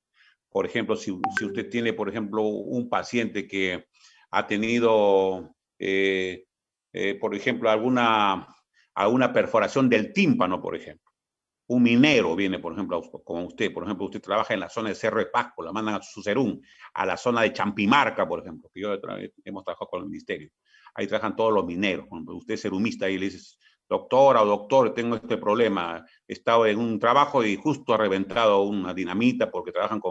Por ejemplo, si usted tiene, por ejemplo, un paciente que ha tenido, por ejemplo, alguna perforación del tímpano, por ejemplo. Un minero viene, por ejemplo, como usted. Por ejemplo, usted trabaja en la zona de Cerro de Pasco, la mandan a Sucerún, a la zona de Champimarca, por ejemplo, que hemos trabajado con el ministerio. Ahí trabajan todos los mineros. Cuando usted es serumista y le dice, doctora o doctor, tengo este problema. He estado en un trabajo y justo ha reventado una dinamita porque trabajan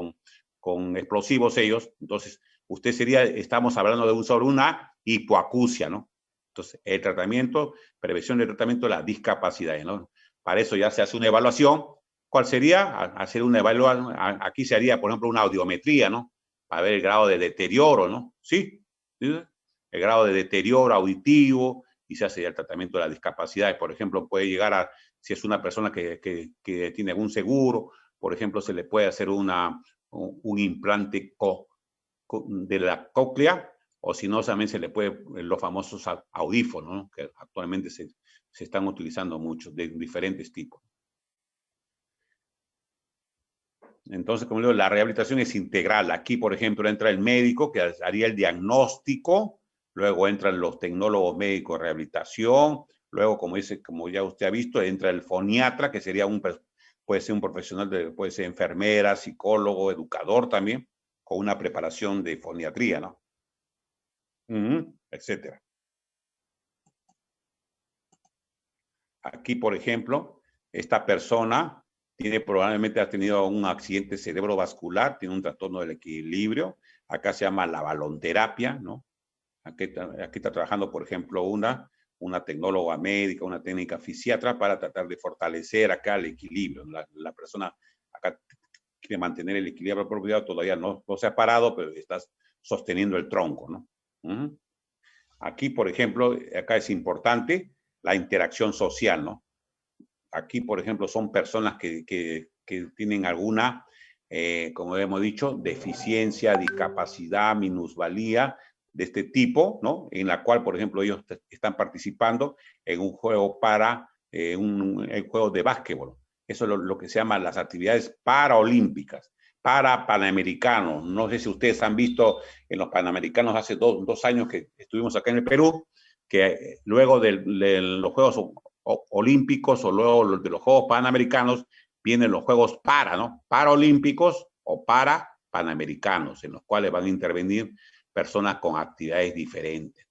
con explosivos ellos. Entonces, usted estamos hablando sobre una hipoacusia, ¿no? Entonces, el tratamiento, prevención del tratamiento de las discapacidades, ¿no? Para eso ya se hace una evaluación. ¿Cuál sería? Hacer una evaluación. Aquí se haría, por ejemplo, una audiometría, ¿no? Para ver el grado de deterioro, ¿no? ¿Sí? El grado de deterioro auditivo y se hace el tratamiento de las discapacidades. Por ejemplo, puede llegar si es una persona que tiene algún seguro, por ejemplo, se le puede hacer un implante de la cóclea, o si no, también se le puede, los famosos audífonos, ¿no? Que actualmente se están utilizando mucho, de diferentes tipos. Entonces, como digo, la rehabilitación es integral. Aquí, por ejemplo, entra el médico que haría el diagnóstico, luego entran los tecnólogos médicos de rehabilitación, luego, como ya usted ha visto, entra el foniatra, que sería puede ser un profesional, puede ser enfermera, psicólogo, educador también, con una preparación de foniatría, ¿no? Etcétera. Aquí, por ejemplo, esta persona probablemente ha tenido un accidente cerebrovascular, tiene un trastorno del equilibrio. Acá se llama la balonterapia, ¿no? Aquí está trabajando, por ejemplo, una tecnóloga médica, una técnica fisiatra para tratar de fortalecer acá el equilibrio. La persona acá quiere mantener el equilibrio apropiado, todavía no se ha parado, pero está sosteniendo el tronco, ¿no? Aquí, por ejemplo, acá es importante la interacción social, ¿no? Aquí, por ejemplo, son personas que tienen alguna, como hemos dicho, deficiencia, discapacidad, minusvalía de este tipo, ¿no? En la cual, por ejemplo, ellos están participando en un juego para el juego de básquetbol. Eso es lo que se llama las actividades paraolímpicas, para panamericanos. No sé si ustedes han visto en los panamericanos hace dos años que estuvimos acá en el Perú, que luego de los Juegos Olímpicos o luego de los Juegos Panamericanos vienen los Juegos paraolímpicos o para panamericanos, en los cuales van a intervenir personas con actividades diferentes.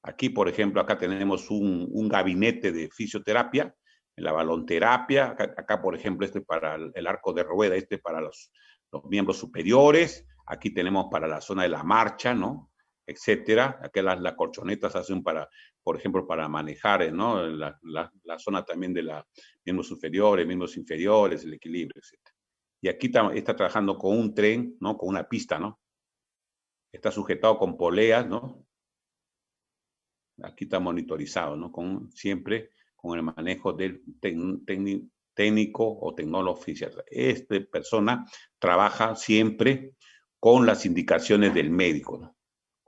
Aquí, por ejemplo, acá tenemos un gabinete de fisioterapia, la balonterapia, acá por ejemplo, para el arco de rueda, para los miembros superiores, aquí tenemos para la zona de la marcha, ¿no? Etcétera. Aquí las colchonetas hacen por ejemplo, para manejar, ¿no? La zona también de los miembros superiores, miembros inferiores, el equilibrio, etcétera. Y aquí está trabajando con un tren, ¿no? Con una pista, ¿no? Está sujetado con poleas, ¿no? Aquí está monitorizado, ¿no? Siempre con el manejo del técnico o tecnólogo fisiatra. Esta persona trabaja siempre con las indicaciones del médico, ¿no?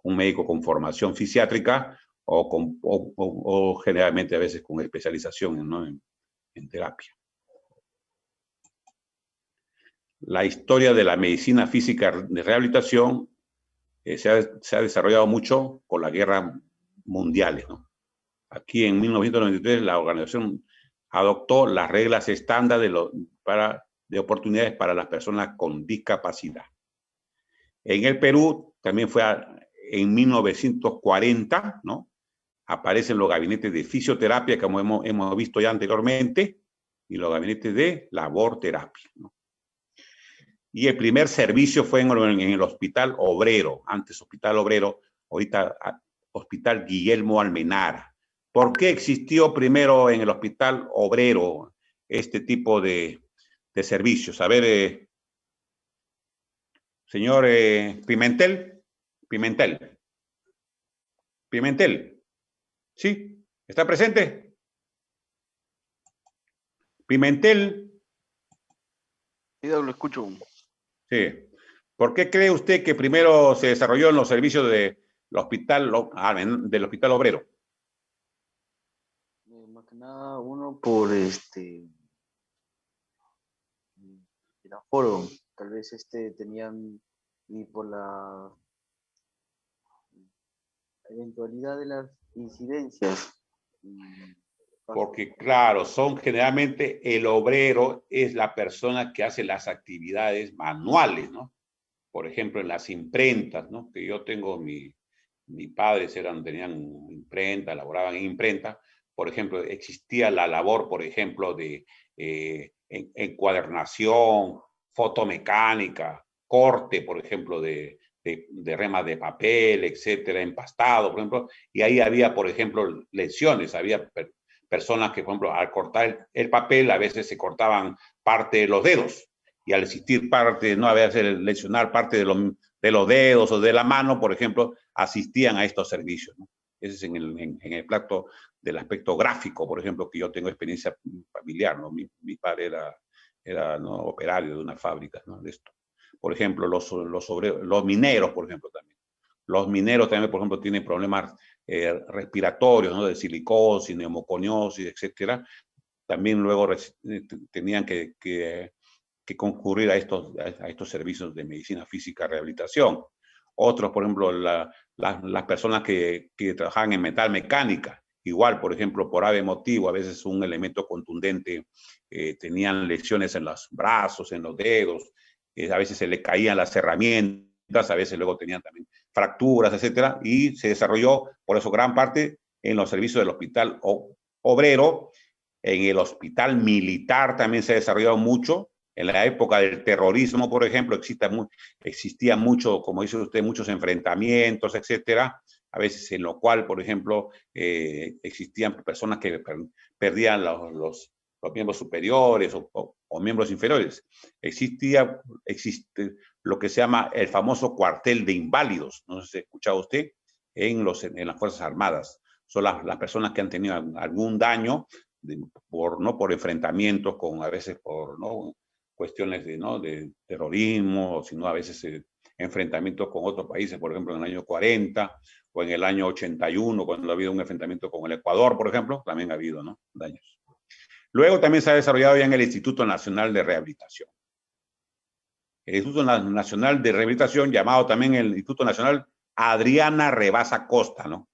Un médico con formación fisiátrica o generalmente a veces con especialización, ¿no? en terapia. La historia de la medicina física de rehabilitación se ha desarrollado mucho con las guerras mundiales, ¿no? Aquí en 1993 la organización adoptó las reglas estándar de oportunidades para las personas con discapacidad. En el Perú también fue en 1940, ¿no? Aparecen los gabinetes de fisioterapia, como hemos visto ya anteriormente, y los gabinetes de laborterapia, ¿no? Y el primer servicio fue en el Hospital Obrero, antes Hospital Obrero, ahorita Hospital Guillermo Almenara. ¿Por qué existió primero en el Hospital Obrero este tipo de servicios? A ver, señor Pimentel. ¿Sí? ¿Está presente? Pimentel. Sí, lo escucho. Sí. ¿Por qué cree usted que primero se desarrolló en los servicios del Hospital Obrero? Más que nada, uno por el aforo, tal vez tenían, y por la eventualidad de las incidencias. Porque, claro, generalmente el obrero es la persona que hace las actividades manuales, ¿no? Por ejemplo, en las imprentas, ¿no? Que yo tengo, mis padres tenían imprenta, laboraban en imprenta. Por ejemplo, existía la labor, por ejemplo, de encuadernación, fotomecánica, corte, por ejemplo, de remas de papel, etcétera, empastado, por ejemplo. Y ahí había, por ejemplo, lesiones. Había personas que, por ejemplo, al cortar el papel, a veces se cortaban parte de los dedos. Y al existir no había que lesionar parte de los dedos o de la mano, por ejemplo, asistían a estos servicios, ¿no? Ese es en el plato del aspecto gráfico, por ejemplo, que yo tengo experiencia familiar, ¿no? Mi padre era ¿no? operario de una fábrica, ¿no? De esto. Por ejemplo, los mineros, por ejemplo, también. Los mineros también, por ejemplo, tienen problemas respiratorios, ¿no? De silicosis, neumoconiosis, etcétera. También luego tenían que concurrir a estos servicios de medicina física rehabilitación. Otros, por ejemplo, las personas que trabajaban en metal mecánica, igual, por ejemplo, por ave motivo, a veces un elemento contundente, tenían lesiones en los brazos, en los dedos, a veces se le caían las herramientas, a veces luego tenían también fracturas, etcétera, y se desarrolló, por eso, gran parte en los servicios del Hospital Obrero. En el Hospital Militar también se ha desarrollado mucho. En la época del terrorismo, por ejemplo, existía mucho, como dice usted, muchos enfrentamientos, etcétera, a veces en lo cual, por ejemplo, existían personas que perdían los miembros superiores o miembros inferiores. Existe lo que se llama el famoso cuartel de inválidos, no sé si ha escuchado usted, en las Fuerzas Armadas. Son las personas que han tenido algún daño por enfrentamientos a veces por cuestiones de terrorismo, sino a veces enfrentamientos con otros países, por ejemplo, en el año 40, o en el año 81, cuando ha habido un enfrentamiento con el Ecuador, por ejemplo, también ha habido, ¿no?, daños. Luego también se ha desarrollado ya en el Instituto Nacional de Rehabilitación. El Instituto Nacional de Rehabilitación, llamado también el Instituto Nacional Adriana Rebasa Costa, ¿no?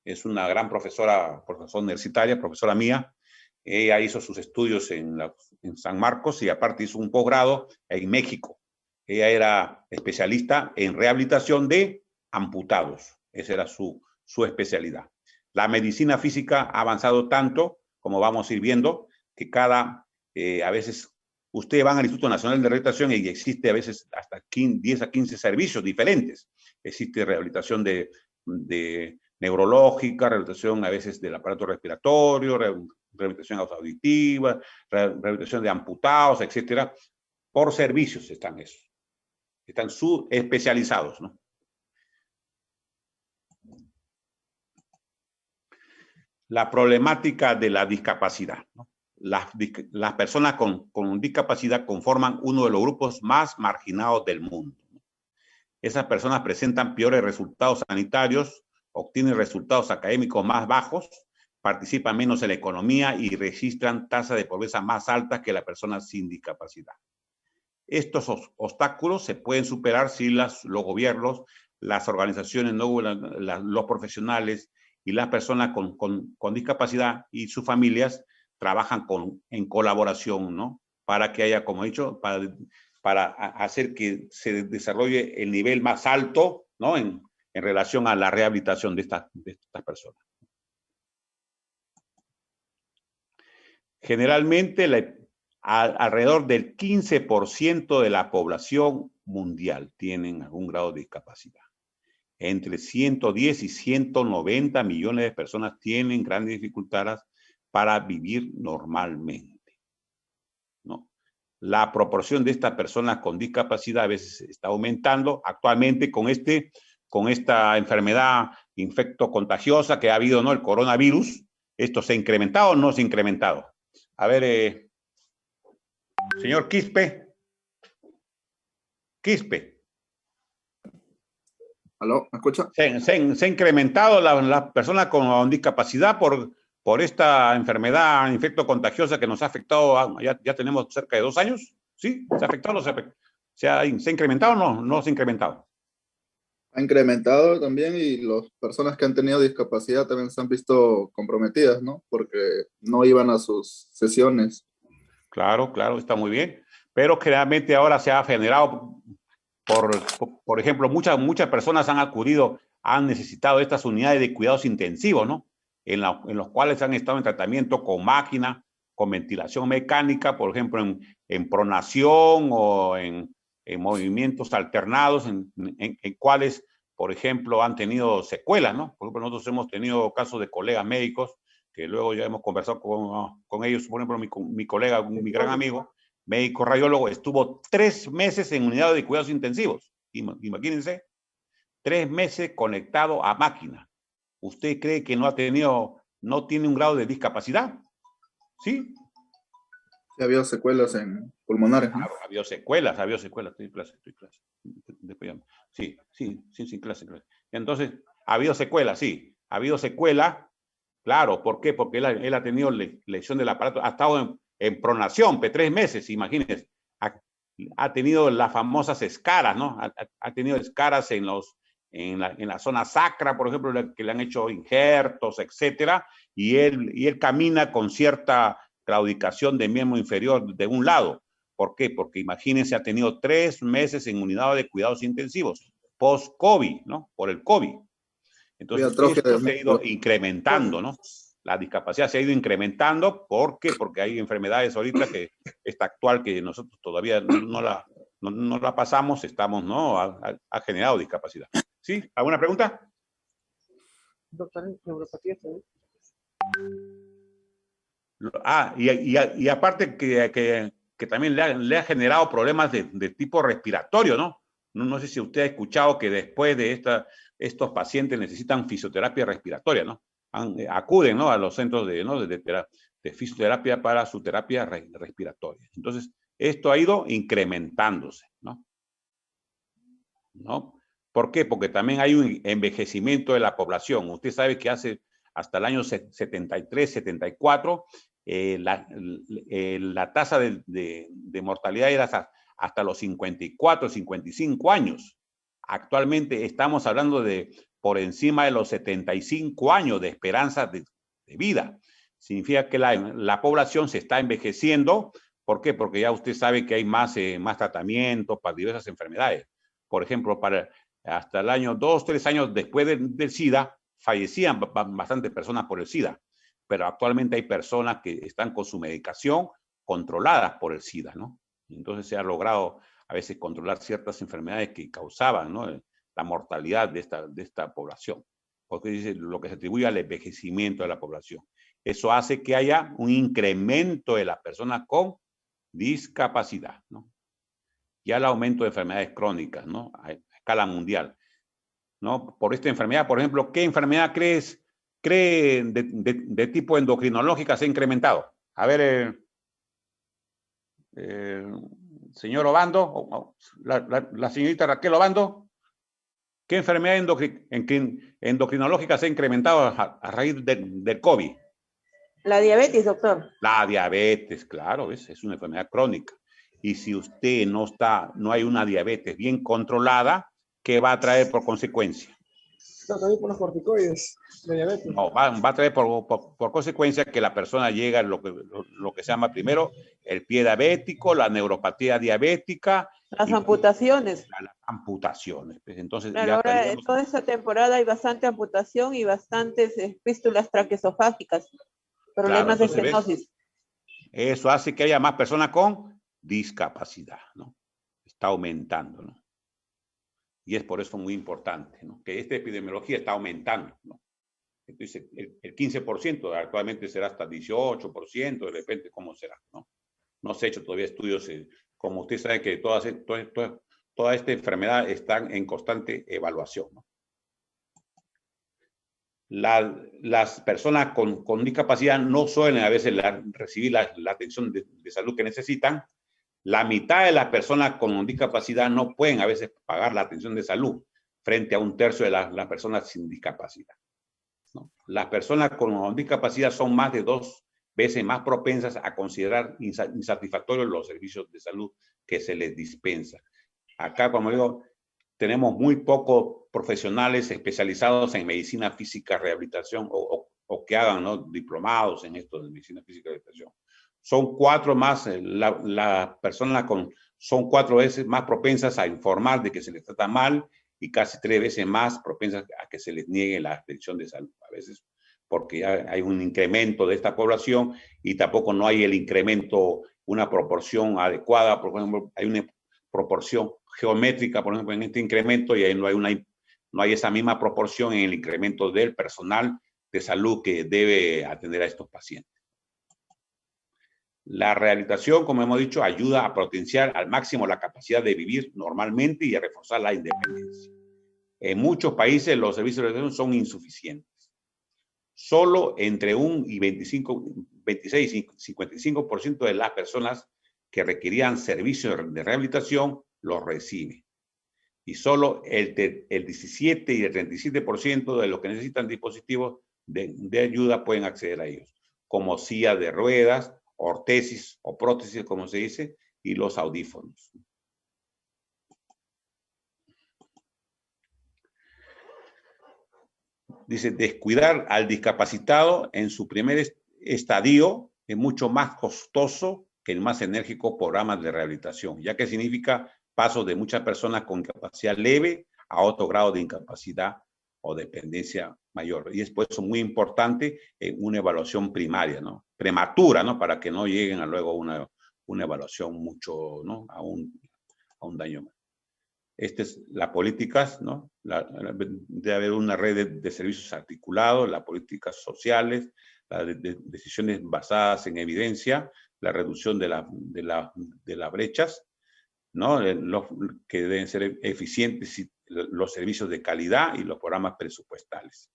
Es una gran profesora universitaria, profesora mía. Ella hizo sus estudios en San Marcos y aparte hizo un posgrado en México. Ella era especialista en rehabilitación de amputados. Esa era su especialidad. La medicina física ha avanzado tanto, como vamos a ir viendo, que a veces ustedes van al Instituto Nacional de Rehabilitación y existe a veces hasta 10 a 15 servicios diferentes. Existe rehabilitación de neurológica, rehabilitación a veces del aparato respiratorio, rehabilitación auditiva, rehabilitación de amputados, etcétera. Por servicios están esos. Están subespecializados, ¿no? La problemática de la discapacidad, ¿no? Las personas con discapacidad conforman uno de los grupos más marginados del mundo. Esas personas presentan peores resultados sanitarios, obtienen resultados académicos más bajos, participan menos en la economía y registran tasas de pobreza más altas que las personas sin discapacidad. Estos obstáculos se pueden superar si los gobiernos, las organizaciones, los profesionales y las personas con discapacidad y sus familias trabajan en colaboración, ¿no? Para que haya, como he dicho, para hacer que se desarrolle el nivel más alto, ¿no?, en relación a la rehabilitación de estas personas. Generalmente, alrededor del 15% de la población mundial tienen algún grado de discapacidad. Entre 110 y 190 millones de personas tienen grandes dificultades para vivir normalmente, ¿no? La proporción de estas personas con discapacidad a veces está aumentando. Actualmente con esta enfermedad infectocontagiosa que ha habido, ¿no?, el coronavirus, ¿esto se ha incrementado o no se ha incrementado? A ver, señor Quispe. Quispe. ¿Aló? ¿Me escucha? Se ha incrementado las personas con discapacidad por esta enfermedad infectocontagiosa que nos ha afectado, ya tenemos cerca de 2 años, ¿sí? ¿Se ha afectado o se ha incrementado o no se ha incrementado? Ha incrementado también y las personas que han tenido discapacidad también se han visto comprometidas, ¿no? Porque no iban a sus sesiones. Claro, está muy bien. Pero generalmente ahora se ha generado, por ejemplo, muchas personas han necesitado estas unidades de cuidados intensivos, ¿no? En los cuales han estado en tratamiento con máquina, con ventilación mecánica, por ejemplo, en pronación o en movimientos alternados, en cuales, por ejemplo, han tenido secuelas, ¿no? Por ejemplo, nosotros hemos tenido casos de colegas médicos, que luego ya hemos conversado con ellos. Por ejemplo, mi colega, mi gran amigo, médico radiólogo, estuvo 3 meses en unidad de cuidados intensivos. Imagínense, 3 meses conectado a máquina. ¿Usted cree que no tiene un grado de discapacidad? ¿Sí? Sí, había secuelas en pulmonares, ¿no? Ha habido secuelas. Estoy en clase. Sí, clase. Entonces, ha habido secuelas, sí. Ha habido secuela, claro. ¿Por qué? Porque él ha tenido lesión del aparato, ha estado en pronación, 3 meses, imagínense. Ha tenido las famosas escaras, ¿no? Ha tenido escaras en la zona sacra, por ejemplo, que le han hecho injertos, etcétera, y él camina con cierta claudicación de miembro inferior de un lado. ¿Por qué? Porque imagínense, ha tenido 3 meses en unidad de cuidados intensivos, post-COVID, ¿no? Por el COVID. Entonces, esto se ha ido incrementando, ¿no? La discapacidad se ha ido incrementando. ¿Por qué? Porque hay enfermedades ahorita esta actual que nosotros todavía no la pasamos, ¿no? Ha generado discapacidad. ¿Sí? ¿Alguna pregunta? Doctor, neuropatía, ¿sí? Y aparte que también le ha generado problemas de tipo respiratorio, ¿no? No sé si usted ha escuchado que después de estos pacientes necesitan fisioterapia respiratoria, ¿no? Acuden, ¿no?, a los centros de fisioterapia para su terapia respiratoria. Entonces, esto ha ido incrementándose, ¿no? ¿Por qué? Porque también hay un envejecimiento de la población. Usted sabe que hasta el año 73, 74, la tasa de mortalidad era hasta los 54, 55 años. Actualmente estamos hablando de por encima de los 75 años de esperanza de vida. Significa que la población se está envejeciendo. ¿Por qué? Porque ya usted sabe que hay más tratamientos para diversas enfermedades. Por ejemplo, hasta el año 2, 3 años después del SIDA, fallecían bastantes personas por el SIDA. Pero actualmente hay personas que están con su medicación controladas por el SIDA, ¿no? Entonces se ha logrado a veces controlar ciertas enfermedades que causaban, ¿no?, la mortalidad de esta población. Porque dice lo que se atribuye al envejecimiento de la población. Eso hace que haya un incremento de las personas con discapacidad, ¿no? Y al aumento de enfermedades crónicas, ¿no?, a escala mundial, ¿no? Por esta enfermedad, por ejemplo, ¿qué enfermedad cree de tipo endocrinológica se ha incrementado? A ver, señor Obando, la señorita Raquel Obando, ¿qué enfermedad endocrinológica se ha incrementado a raíz del COVID? La diabetes, doctor. La diabetes, claro, es una enfermedad crónica. Y si usted no hay una diabetes bien controlada, ¿qué va a traer por consecuencia? Doctor, por los corticoides, la diabetes. No, va a traer por consecuencia que la persona llega a lo que se llama primero el pie diabético, la neuropatía diabética. Las amputaciones. Las amputaciones. Entonces, claro, ya ahora en toda esta temporada hay bastante amputación y bastantes fístulas traqueosofágicas, problemas de estenosis. Eso hace que haya más personas con discapacidad, ¿no? Está aumentando, ¿no? Y es por eso muy importante, ¿no?, que esta epidemiología está aumentando, ¿no? Entonces, el 15% actualmente será hasta 18%, de repente, ¿cómo será?, ¿no? No se ha hecho todavía estudios, como usted sabe que toda esta enfermedad está en constante evaluación, ¿no? Las personas con discapacidad no suelen a veces recibir la atención de salud que necesitan. La mitad de las personas con discapacidad no pueden a veces pagar la atención de salud frente a un tercio de las personas sin discapacidad, ¿no? Las personas con discapacidad son más de 2 veces más propensas a considerar insatisfactorios los servicios de salud que se les dispensa. Acá, como digo, tenemos muy pocos profesionales especializados en medicina física, rehabilitación o que hagan, ¿no?, diplomados en esto de medicina física y rehabilitación. Son 4 más, las personas son 4 veces más propensas a informar de que se les trata mal y casi 3 veces más propensas a que se les niegue la atención de salud. A veces porque hay un incremento de esta población y tampoco no hay el incremento, una proporción adecuada. Por ejemplo, hay una proporción geométrica, por ejemplo, en este incremento, y ahí no hay esa misma proporción en el incremento del personal de salud que debe atender a estos pacientes. La rehabilitación, como hemos dicho, ayuda a potenciar al máximo la capacidad de vivir normalmente y a reforzar la independencia. En muchos países los servicios de rehabilitación son insuficientes. Solo entre 26 y 55% de las personas que requerían servicios de rehabilitación los reciben. Y solo el 17 y el 37% de los que necesitan dispositivos de ayuda pueden acceder a ellos, como silla de ruedas, ortesis o prótesis, como se dice, y los audífonos. Dice, descuidar al discapacitado en su primer estadio es mucho más costoso que el más enérgico programa de rehabilitación, ya que significa pasos de muchas personas con capacidad leve a otro grado de incapacidad o dependencia mayor. Y es por eso muy importante una evaluación primaria, ¿no?, prematura, ¿no?, para que no lleguen a luego una evaluación mucho, ¿no?, a un daño más. Estas es las políticas, ¿no? Debe haber una red de servicios articulados, las políticas sociales, las decisiones basadas en evidencia, la reducción de las brechas, ¿no?, que deben ser eficientes, los servicios de calidad y los programas presupuestales.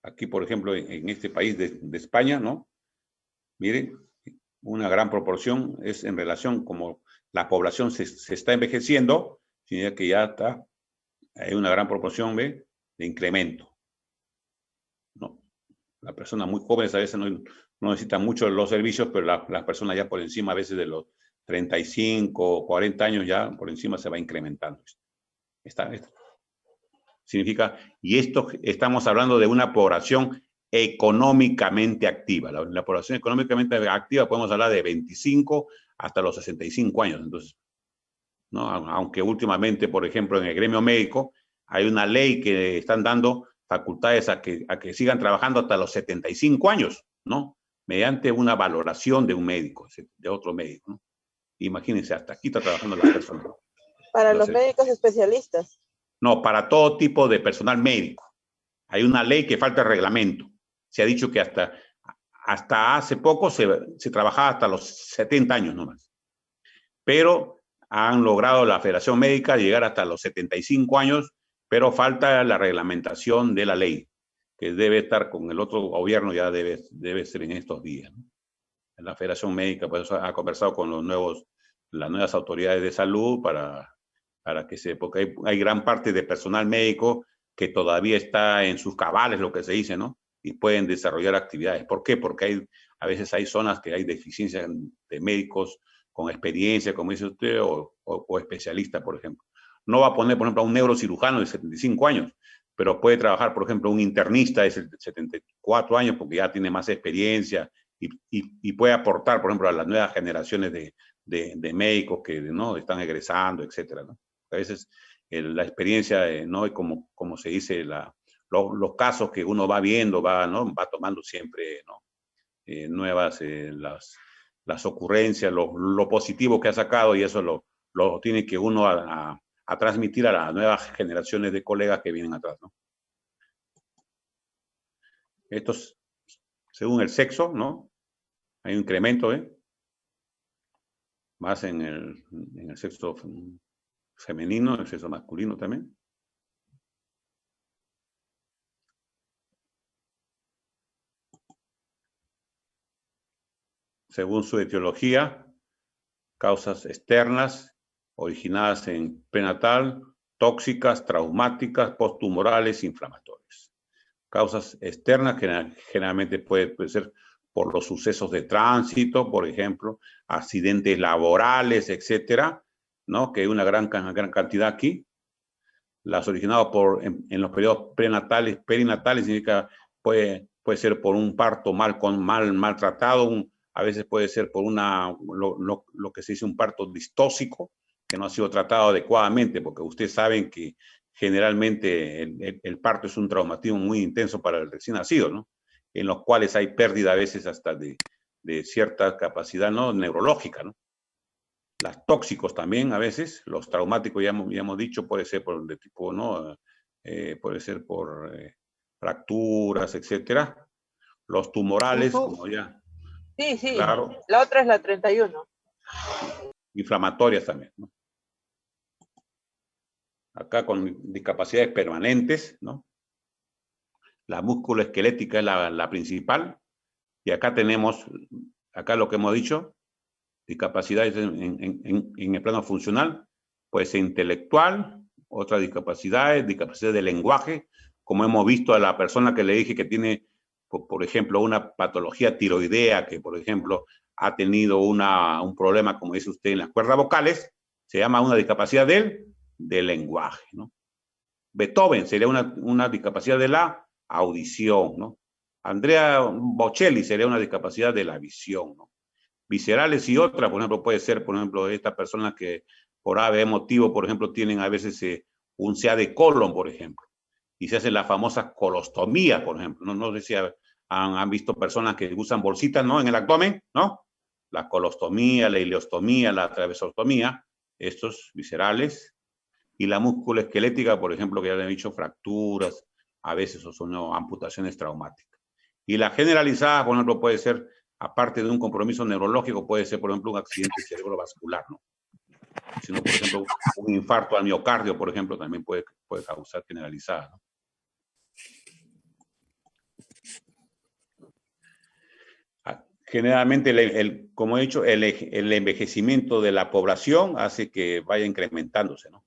Aquí, por ejemplo, en este país de España, ¿no?, miren, una gran proporción es en relación como la población se está envejeciendo, significa que ya hay una gran proporción de incremento, ¿no? Las personas muy jóvenes a veces no necesitan mucho los servicios, pero las personas ya por encima a veces de los 35, 40 años ya por encima se va incrementando. Significa, y esto estamos hablando de una población económicamente activa. La población económicamente activa podemos hablar de 25 hasta los 65 años. Entonces, ¿no? Aunque últimamente, por ejemplo, en el gremio médico hay una ley que están dando facultades a que sigan trabajando hasta los 75 años, ¿no? Mediante una valoración de un médico, de otro médico, ¿no? Imagínense, hasta aquí está trabajando la persona. Para los médicos especialistas. No, para todo tipo de personal médico. Hay una ley que falta reglamento. Se ha dicho que hasta hace poco se trabajaba hasta los 70 años nomás. Pero han logrado la Federación Médica llegar hasta los 75 años, pero falta la reglamentación de la ley, que debe estar con el otro gobierno, ya debe ser en estos días, ¿no? La Federación Médica pues, ha conversado con las nuevas autoridades de salud para que porque hay gran parte de personal médico que todavía está en sus cabales, lo que se dice, ¿no? Y pueden desarrollar actividades. ¿Por qué? Porque a veces hay zonas que hay deficiencia de médicos con experiencia, como dice usted, o especialistas, por ejemplo. No va a poner, por ejemplo, a un neurocirujano de 75 años, pero puede trabajar, por ejemplo, un internista de 74 años porque ya tiene más experiencia y puede aportar, por ejemplo, a las nuevas generaciones de médicos que ¿no? están egresando, etcétera, ¿no? A veces la experiencia, ¿no? Y como se dice, los casos que uno va viendo, ¿no? Va tomando siempre, ¿no? Nuevas las ocurrencias, lo positivo que ha sacado, y eso lo tiene que uno a transmitir a las nuevas generaciones de colegas que vienen atrás, ¿no? Estos, según el sexo, ¿no? Hay un incremento, más en el sexo femenino, el sexo masculino también. Según su etiología, causas externas originadas en prenatal, tóxicas, traumáticas, posttumorales, inflamatorias. Causas externas que generalmente puede ser por los sucesos de tránsito, por ejemplo, accidentes laborales, etcétera, ¿no? Que hay una gran cantidad aquí. Las originadas en los periodos prenatales, perinatales, significa puede ser por un parto maltratado, a veces puede ser por lo que se dice un parto distóxico, que no ha sido tratado adecuadamente, porque ustedes saben que generalmente el parto es un traumatismo muy intenso para el recién nacido, ¿no? En los cuales hay pérdida a veces hasta de cierta capacidad, ¿no? Neurológica, ¿no? Las tóxicos también a veces, los traumáticos ya hemos dicho, puede ser por de tipo, ¿no? Puede ser por fracturas, etcétera. Los tumorales, como ya. Sí, claro. La otra es la 31. Inflamatorias también, ¿no? Acá con discapacidades permanentes, ¿no? La musculoesquelética es la principal. Y acá tenemos, lo que hemos dicho, discapacidades en el plano funcional, puede ser intelectual, otras discapacidades de lenguaje, como hemos visto a la persona que le dije que tiene, por ejemplo, una patología tiroidea, que por ejemplo ha tenido un problema, como dice usted, en las cuerdas vocales, se llama una discapacidad del lenguaje, ¿no? Beethoven sería una discapacidad de la audición, ¿no? Andrea Bocelli sería una discapacidad de la visión, ¿no? Viscerales y otras, por ejemplo, puede ser, por ejemplo, estas personas que por AB motivo, por ejemplo, tienen a veces un CA de colon, por ejemplo, y se hacen las famosas colostomías, por ejemplo. No sé si han visto personas que usan bolsitas, ¿no? En el abdomen, ¿no? La colostomía, la ileostomía, la travesostomía, estos viscerales, y la musculoesquelética, por ejemplo, que ya le he dicho, fracturas, a veces son amputaciones traumáticas. Y la generalizada, por ejemplo, puede ser, aparte de un compromiso neurológico, puede ser, por ejemplo, un accidente cerebrovascular, ¿no? Sino, por ejemplo, un infarto al miocardio, por ejemplo, también puede causar generalizada, ¿no? Generalmente, como he dicho, el envejecimiento de la población hace que vaya incrementándose, ¿no?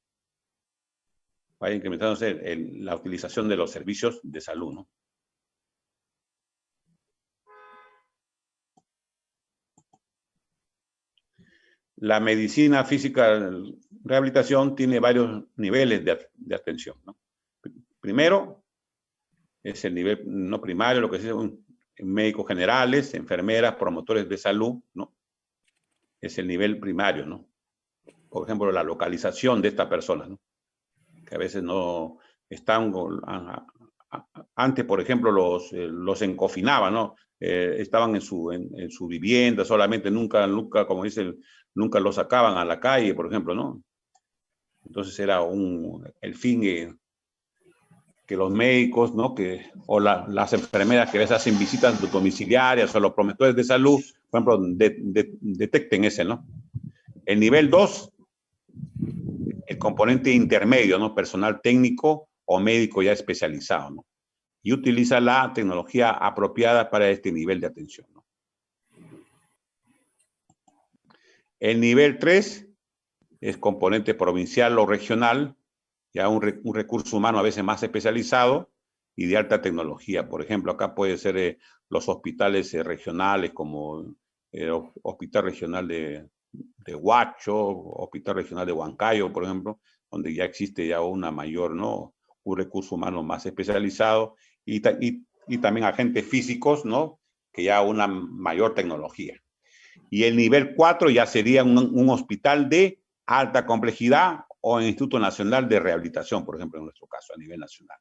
Vaya incrementándose la utilización de los servicios de salud, ¿no? La medicina física rehabilitación tiene varios niveles de atención, ¿no? Primero, es el nivel no primario, lo que es médicos generales, enfermeras, promotores de salud, ¿no? Es el nivel primario, ¿no? Por ejemplo, la localización de esta persona, ¿no? Que a veces no están, antes, por ejemplo, los encofinaban, ¿no? Estaban en su vivienda solamente, nunca, como dicen, nunca los sacaban a la calle, por ejemplo, ¿no? Entonces era el fin que los médicos, ¿no? O las enfermeras que a veces hacen visitas domiciliarias o los promotores de salud, por ejemplo, detecten ese, ¿no? El nivel 2, el componente intermedio, ¿no? Personal técnico o médico ya especializado, ¿no? Y utiliza la tecnología apropiada para este nivel de atención, ¿no? El nivel 3 es componente provincial o regional, ya un recurso humano a veces más especializado y de alta tecnología. Por ejemplo, acá puede ser los hospitales regionales como el Hospital Regional de Huacho, Hospital Regional de Huancayo, por ejemplo, donde ya existe ya una mayor, ¿no? Un recurso humano más especializado y también agentes físicos, ¿no? Que ya una mayor tecnología. Y el nivel 4 ya sería un hospital de alta complejidad o el Instituto Nacional de Rehabilitación, por ejemplo, en nuestro caso, a nivel nacional.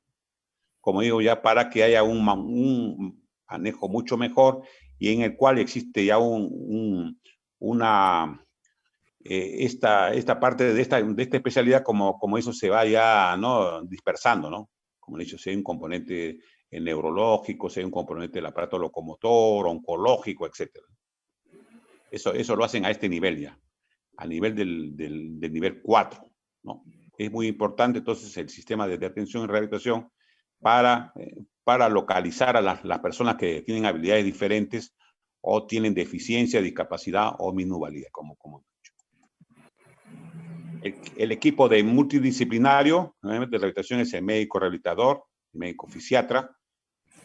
Como digo, ya para que haya un manejo mucho mejor y en el cual existe ya esta parte de esta especialidad, como eso se vaya, ¿no? Dispersando, ¿no? Como he dicho, si hay un componente neurológico, si hay un componente del aparato locomotor, oncológico, etc. Eso lo hacen a este nivel ya, a nivel del nivel 4, ¿no? Es muy importante entonces el sistema de atención y rehabilitación para localizar a las personas que tienen habilidades diferentes o tienen deficiencia, discapacidad o minusvalía, como el equipo de multidisciplinario, normalmente de rehabilitación es el médico rehabilitador, el médico fisiatra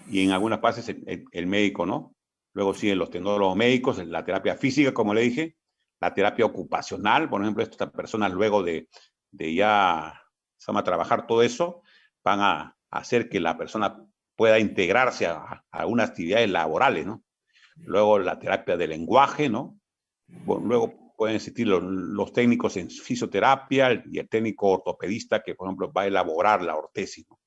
y en algunas fases el médico, ¿no? Luego siguen los tecnólogos médicos, la terapia física, como le dije, la terapia ocupacional, por ejemplo, estas personas luego de ya se van a trabajar todo eso, van a hacer que la persona pueda integrarse a algunas actividades laborales, ¿no? Luego la terapia de lenguaje, ¿no? Luego pueden existir los técnicos en fisioterapia y el técnico ortopedista que, por ejemplo, va a elaborar la ortesis, ¿no?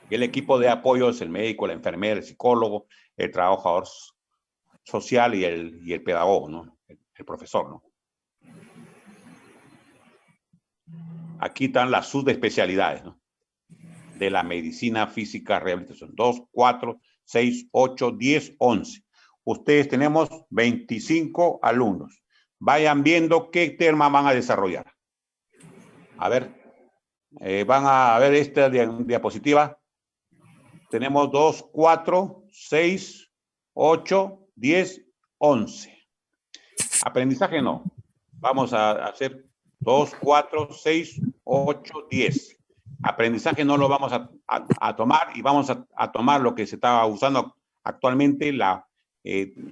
Y el equipo de apoyo es el médico, la enfermera, el psicólogo, el trabajador social y el pedagogo, ¿no? El profesor, ¿no? Aquí están las subespecialidades, ¿no? De la medicina física rehabilitación. 2, 4, 6, 8, 10, 11. Ustedes tenemos 25 alumnos. Vayan viendo qué tema van a desarrollar. A ver, van a ver esta diapositiva. Tenemos 2, 4, 6, 8, 10, 11. Aprendizaje no. Vamos a hacer 2, 4, 6, 8, 10. Aprendizaje no lo vamos a tomar y vamos a tomar lo que se está usando actualmente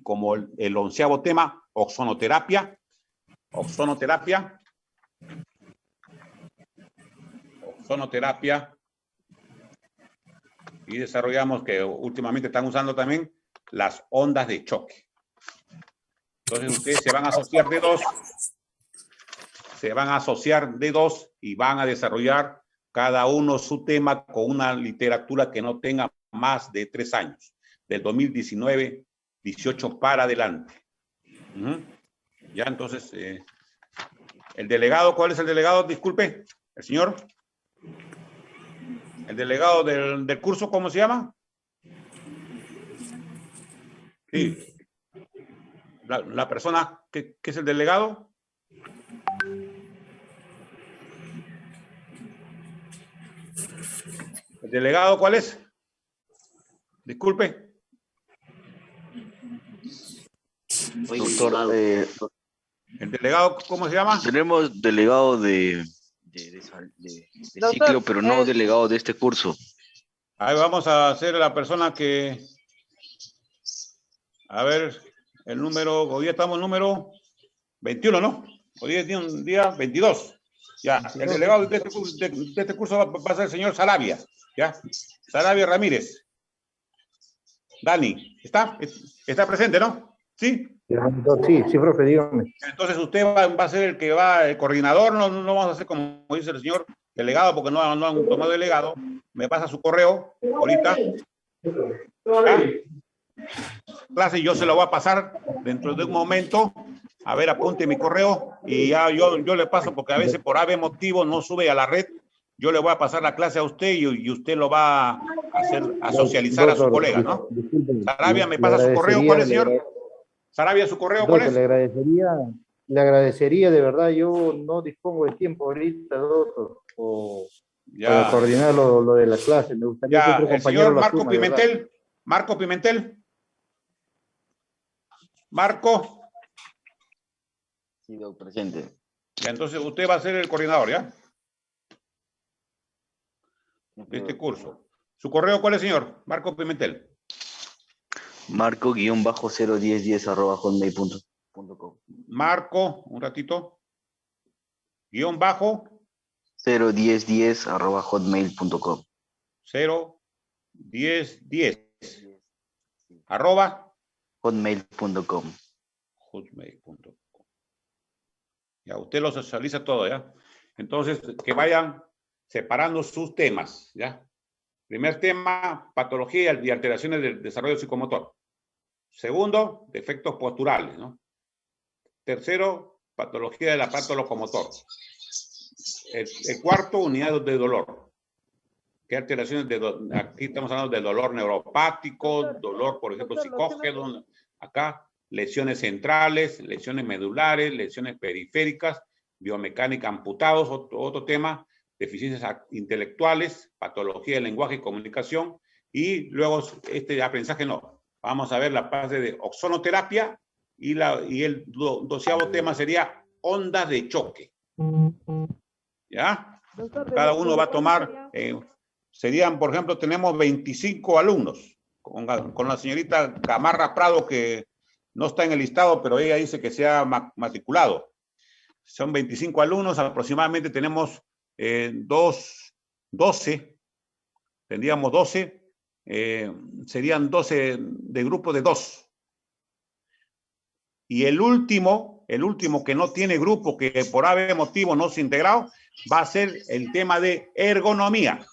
como el 11º tema, ozonoterapia. Ozonoterapia. Y desarrollamos que últimamente están usando también las ondas de choque. Entonces ustedes se van a asociar de dos. Se van a asociar de dos y van a desarrollar cada uno su tema con una literatura que no tenga más de 3 años. Del 2019, 18 para adelante. Ya, entonces, el delegado, ¿cuál es el delegado? Disculpe, el señor. El delegado del curso, ¿cómo se llama? Sí. La persona que es el delegado. ¿El delegado cuál es? Disculpe. Doctor, ¿El delegado cómo se llama? tenemos delegado de ciclo, pero no delegado de este curso. Ahí vamos a hacer la persona que... A ver, el número... Hoy día estamos número 21, ¿no? Hoy es día 22. Ya, el delegado de este curso va a ser el señor Sarabia. ¿Ya? Sarabia Ramírez. Dani, ¿está presente, no? ¿Sí? Sí, profe, dígame. Entonces usted va a ser el que va, el coordinador, no vamos a hacer como dice el señor delegado, porque no han tomado delegado. Me pasa su correo ahorita. ¿Ah? Clase, yo se lo voy a pasar dentro de un momento. A ver, apunte mi correo y ya yo le paso, porque a veces por ave motivo no sube a la red. Yo le voy a pasar la clase a usted y usted lo va a hacer, a socializar a su colega, ¿no? Sarabia, ¿me pasa su correo? ¿Cuál es, señor? Sarabia, ¿su correo cuál es? Le agradecería, de verdad, yo no dispongo de tiempo ahorita, doctor, para coordinar lo de la clase. Me gustaría que otro el compañero señor lo Marco asuma, Pimentel. Marco Pimentel. Marco. Sí, doctor, presente. Ya, entonces usted va a ser el coordinador, ¿ya? De este curso. ¿Su correo cuál es, señor? Marco Pimentel. Marco-01010@hotmail.com. Marco, un ratito. Guión bajo. 01010@hotmail.com. 01010 arroba hotmail.com. hotmail.com. Ya, usted lo socializa todo, ¿ya? Entonces, que vayan separando sus temas, ¿ya? Primer tema, patología y alteraciones del desarrollo psicomotor. Segundo, defectos posturales, ¿no? Tercero, patología del aparato locomotor. El cuarto, unidades de dolor. ¿Qué alteraciones de dolor? Aquí estamos hablando de dolor neuropático, dolor, por ejemplo, psicógeno. Acá, lesiones centrales, lesiones medulares, lesiones periféricas, biomecánica amputados, otro tema, deficiencias intelectuales, patología del lenguaje y comunicación, y luego este aprendizaje no. Vamos a ver la parte de ozonoterapia y el 12º tema sería ondas de choque. ¿Ya? Cada uno va a tomar, serían, por ejemplo, tenemos 25 alumnos, con la señorita Gamarra Prado, que no está en el listado, pero ella dice que se ha matriculado. Son 25 alumnos, aproximadamente tenemos 12, tendríamos 12, serían 12 de grupo de 2. Y el último que no tiene grupo, que por ave motivo no se ha integrado, va a ser el tema de ergonomía.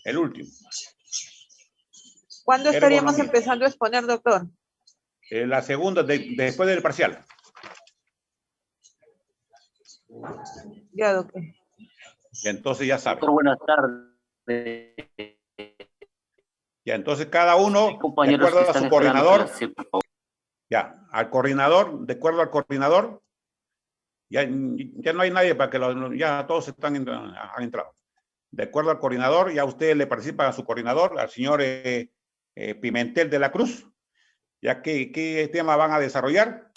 El último. ¿Cuándo estaríamos empezando a exponer, doctor? La segunda, después del parcial. Ya, doctor. Y entonces ya saben. Doctor, buenas tardes. Ya, entonces cada uno, de acuerdo a su coordinador, ya, al coordinador, de acuerdo al coordinador, ya no hay nadie para que ya todos han entrado. De acuerdo al coordinador, ya ustedes le participan a su coordinador, al señor Pimentel de la Cruz, ya qué tema van a desarrollar.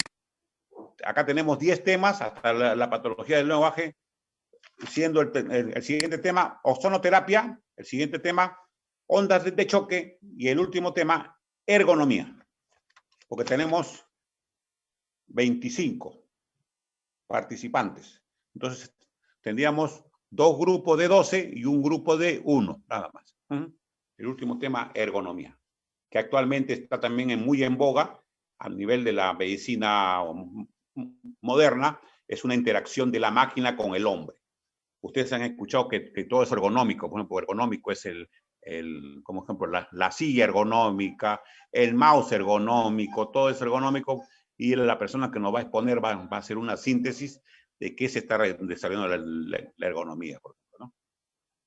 Acá tenemos 10 temas, hasta la patología del lenguaje, siendo el siguiente tema ozonoterapia, el siguiente tema ondas de choque y el último tema ergonomía, porque tenemos 25 participantes. Entonces tendríamos 2 grupos de 12 y un grupo de 1, nada más. El último tema, ergonomía, que actualmente está también muy en boga a nivel de la medicina moderna, es una interacción de la máquina con el hombre. Ustedes han escuchado que todo es ergonómico. Por ejemplo, ergonómico es como ejemplo, la silla ergonómica, el mouse ergonómico, todo es ergonómico, y la persona que nos va a exponer va a hacer una síntesis de qué se está desarrollando la ergonomía, por ejemplo, ¿no?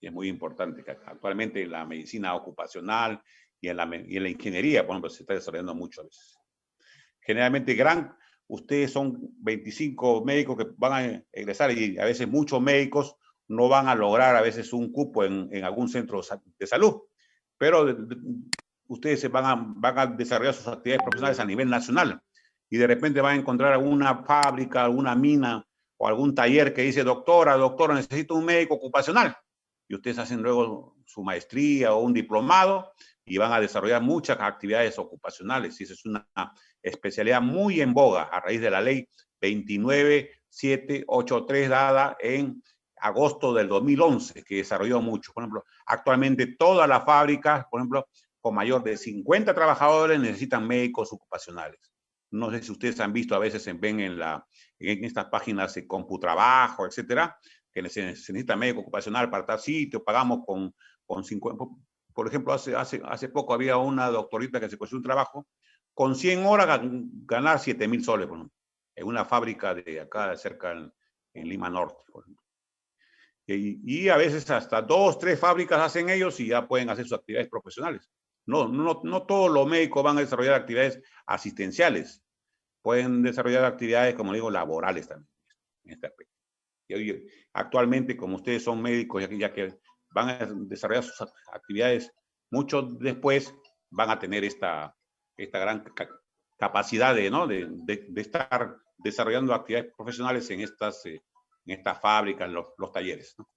Y es muy importante que actualmente en la medicina ocupacional y en la ingeniería, por ejemplo, se está desarrollando mucho a veces. Generalmente ustedes son 25 médicos que van a egresar y a veces muchos médicos no van a lograr a veces un cupo en algún centro de salud. Pero ustedes van a desarrollar sus actividades profesionales a nivel nacional y de repente van a encontrar alguna fábrica, alguna mina o algún taller que dice, doctora, necesito un médico ocupacional. Y ustedes hacen luego su maestría o un diplomado y van a desarrollar muchas actividades ocupacionales. Y esa es una especialidad muy en boga a raíz de la ley 29783 dada en agosto del 2011, que desarrolló mucho. Por ejemplo, actualmente todas las fábricas, por ejemplo, con mayor de 50 trabajadores necesitan médicos ocupacionales. No sé si ustedes han visto, a veces ven en estas páginas de CompuTrabajo, etcétera, que se necesita médico ocupacional para tal sitio, pagamos con 50. Por ejemplo, hace poco había una doctorita que se consiguió un trabajo, con 100 horas ganar 7.000 soles, por ejemplo, en una fábrica de acá cerca en Lima Norte, por ejemplo. Y a veces hasta 2, 3 fábricas hacen ellos y ya pueden hacer sus actividades profesionales. No todos los médicos van a desarrollar actividades asistenciales. Pueden desarrollar actividades, como digo, laborales también, en este aspecto. Y actualmente, como ustedes son médicos, ya que van a desarrollar sus actividades, muchos después van a tener esta gran capacidad de estar desarrollando actividades profesionales en estas fábricas, los talleres, ¿no?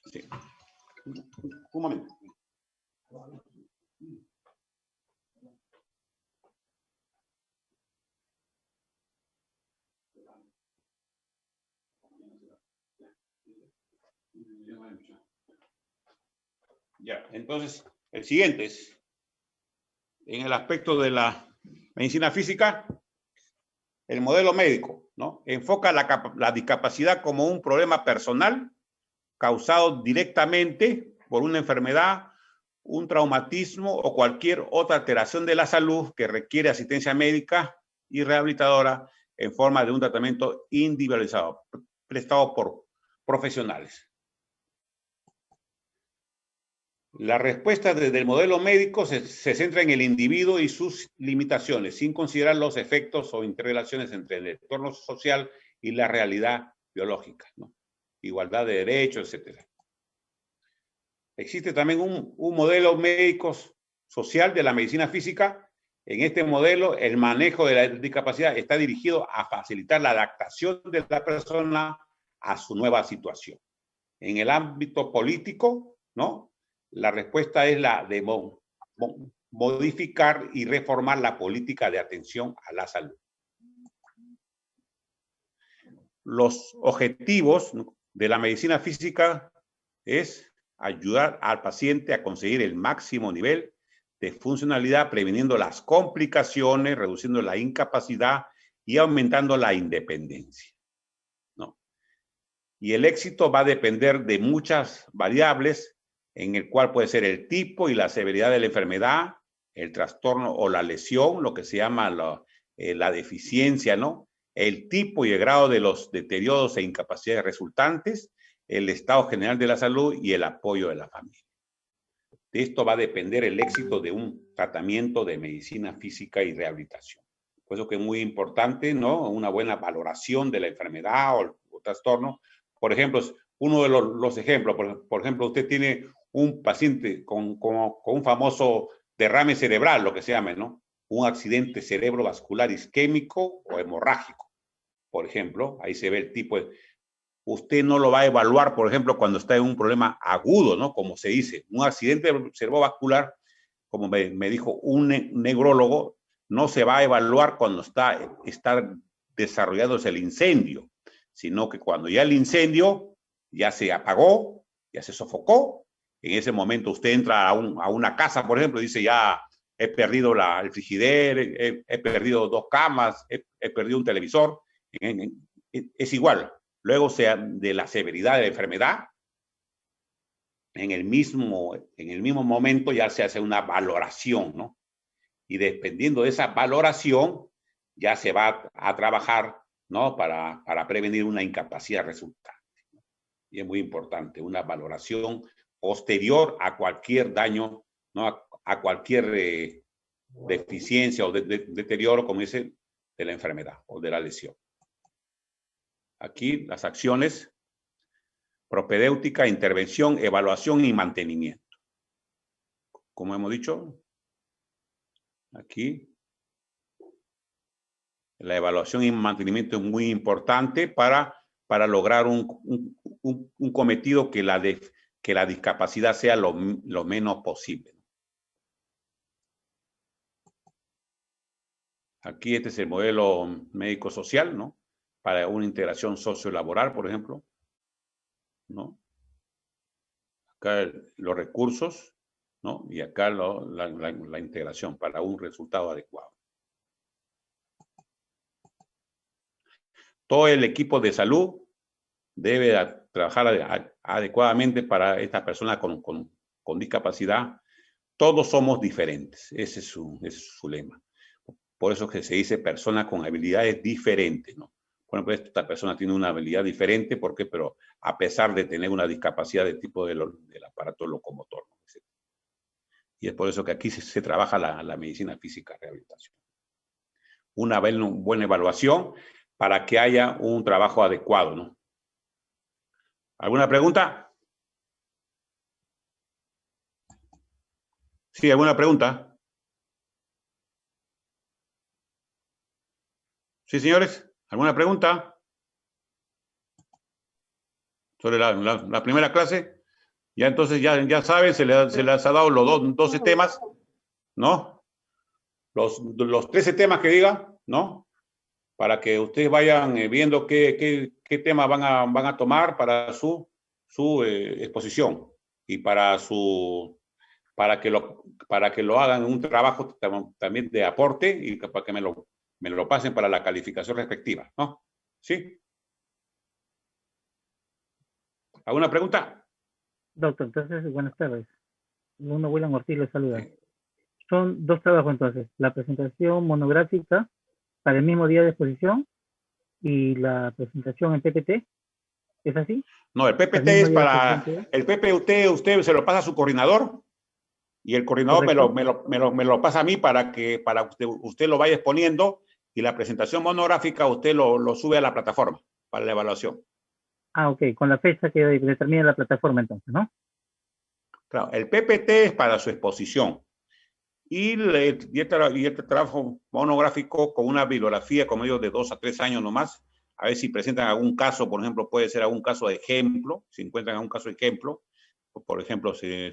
Sí. Un momento. Ya, entonces, el siguiente es, en el aspecto de la medicina física, el modelo médico, ¿no? Enfoca la discapacidad como un problema personal causado directamente por una enfermedad, un traumatismo o cualquier otra alteración de la salud que requiere asistencia médica y rehabilitadora en forma de un tratamiento individualizado, prestado por profesionales. La respuesta desde el modelo médico se centra en el individuo y sus limitaciones, sin considerar los efectos o interrelaciones entre el entorno social y la realidad biológica, ¿no? Igualdad de derechos, etc. Existe también un modelo médico social de la medicina física. En este modelo, el manejo de la discapacidad está dirigido a facilitar la adaptación de la persona a su nueva situación. En el ámbito político, ¿no?, la respuesta es la de modificar y reformar la política de atención a la salud. Los objetivos de la medicina física es ayudar al paciente a conseguir el máximo nivel de funcionalidad, previniendo las complicaciones, reduciendo la incapacidad y aumentando la independencia, ¿no? Y el éxito va a depender de muchas variables, en el cual puede ser el tipo y la severidad de la enfermedad, el trastorno o la lesión, lo que se llama la deficiencia, ¿no? El tipo y el grado de los deterioros e incapacidades resultantes, el estado general de la salud y el apoyo de la familia. De esto va a depender el éxito de un tratamiento de medicina física y rehabilitación. Por eso que es muy importante, ¿no?, una buena valoración de la enfermedad o trastorno. Por ejemplo, uno de los ejemplos, por ejemplo, usted tiene un paciente con un famoso derrame cerebral, lo que se llama, ¿no?, un accidente cerebrovascular isquémico o hemorrágico, por ejemplo. Ahí se ve el tipo de... Usted no lo va a evaluar, por ejemplo, cuando está en un problema agudo, ¿no?, como se dice. Un accidente cerebrovascular, como me dijo un neurólogo, no se va a evaluar cuando está desarrollándose el incendio, sino que cuando ya el incendio ya se apagó, ya se sofocó, en ese momento usted entra a una casa, por ejemplo, y dice, ya he perdido el frigider, he perdido 2 camas, he perdido un televisor. Es igual. Luego, sea de la severidad de la enfermedad, en el mismo momento ya se hace una valoración, ¿no? Y dependiendo de esa valoración, ya se va a trabajar, ¿no?, para prevenir una incapacidad resultante. Y es muy importante, una valoración posterior a cualquier daño, ¿no?, a cualquier deficiencia o deterioro, como dice, de la enfermedad o de la lesión. Aquí las acciones: propedéutica, intervención, evaluación y mantenimiento. como hemos dicho, aquí, la evaluación y mantenimiento es muy importante para lograr un cometido que la discapacidad sea lo menos posible. Aquí este es el modelo médico-social, ¿no? Para una integración sociolaboral, por ejemplo, ¿no? Acá los recursos, ¿no? Y acá la integración para un resultado adecuado. Todo el equipo de salud debe trabajar adecuadamente para esta persona con discapacidad. Todos somos diferentes. Ese es su lema. Por eso que se dice persona con habilidades diferentes, ¿no? Por ejemplo, esta persona tiene una habilidad diferente, ¿por qué? Pero a pesar de tener una discapacidad de tipo del aparato locomotor, ¿no? Y es por eso que aquí se trabaja la medicina física rehabilitación. Una buena evaluación para que haya un trabajo adecuado, ¿no? ¿Alguna pregunta? Sí, ¿alguna pregunta? Sí, señores, ¿alguna pregunta? Sobre la primera clase. Ya entonces ya saben, se les ha dado los 12 temas, ¿no? Los 13 temas que diga, ¿no? Para que ustedes vayan viendo qué temas van a tomar para su exposición y para que lo hagan un trabajo también de aporte y para que me lo pasen para la calificación respectiva, ¿no? ¿Sí? ¿Alguna pregunta? Doctor, entonces, buenas tardes. William Ortiz le saluda. Son 2 trabajos entonces, la presentación monográfica para el mismo día de exposición y la presentación en PPT, ¿es así? No, el PPT es para, el PPT usted se lo pasa a su coordinador y el coordinador me lo pasa a mí para que usted lo vaya exponiendo y la presentación monográfica usted lo sube a la plataforma para la evaluación. Ah, ok, con la fecha que determina la plataforma entonces, ¿no? Claro, el PPT es para su exposición y este trabajo monográfico con una bibliografía como digo de 2 a 3 años nomás, a ver si presentan algún caso, por ejemplo, puede ser algún caso de ejemplo, si encuentran algún caso de ejemplo, por ejemplo, si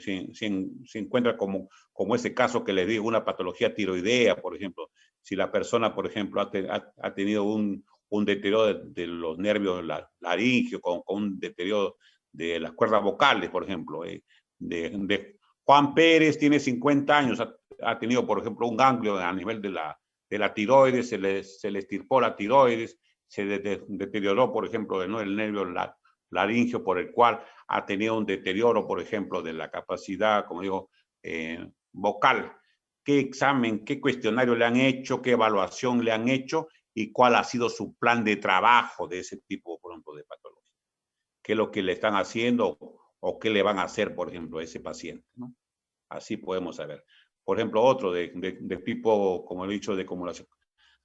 encuentra como ese caso que les digo, una patología tiroidea, por ejemplo, si la persona, por ejemplo, ha tenido un deterioro de los nervios laringeos, con un deterioro de las cuerdas vocales, por ejemplo, de Juan Pérez tiene 50 años, ha tenido, por ejemplo, un ganglio a nivel de la tiroides, se le estirpó la tiroides, se deterioró, por ejemplo, ¿no? el nervio laringio, por el cual ha tenido un deterioro, por ejemplo, de la capacidad, como digo, vocal. ¿Qué examen, qué cuestionario le han hecho, qué evaluación le han hecho y cuál ha sido su plan de trabajo de ese tipo, por ejemplo, de patología? ¿Qué es lo que le están haciendo o qué le van a hacer, por ejemplo, a ese paciente, ¿no? Así podemos saber. Por ejemplo, otro de tipo, como he dicho, de acumulación.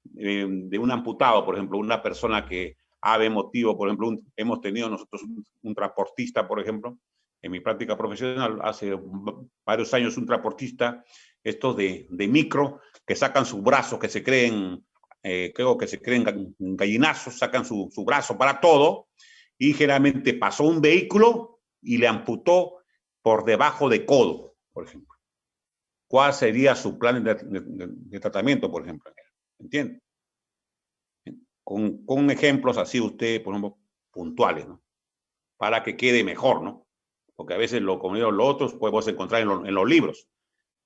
De un amputado, por ejemplo, una persona que ave motivo, por ejemplo, hemos tenido nosotros un transportista, por ejemplo, en mi práctica profesional, hace varios años un transportista, estos de micro, que sacan su brazo, que se creen, creo que se creen gallinazos, sacan su brazo para todo, y generalmente pasó un vehículo y le amputó por debajo de codo, por ejemplo. ¿Cuál sería su plan de tratamiento, por ejemplo? ¿Entiende? Con ejemplos así usted, por ejemplo, puntuales, ¿no? Para que quede mejor, ¿no? Porque a veces, como digo, los otros podemos encontrar en los libros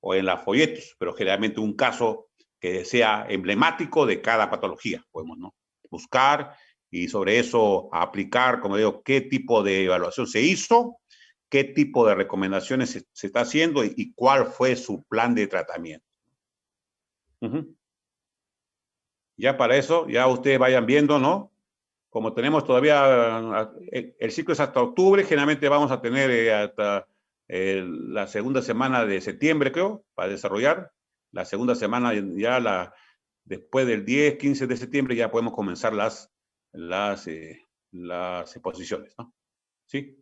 o en los folletos, pero generalmente un caso que sea emblemático de cada patología, podemos, ¿no? Buscar y sobre eso aplicar, como digo, qué tipo de evaluación se hizo, qué tipo de recomendaciones se está haciendo y cuál fue su plan de tratamiento. Ya para eso, ya ustedes vayan viendo, ¿no? Como tenemos todavía, el ciclo es hasta octubre, generalmente vamos a tener hasta la segunda semana de septiembre, creo, para desarrollar. La segunda semana ya después del 10, 15 de septiembre ya podemos comenzar las exposiciones, ¿no? ¿Sí?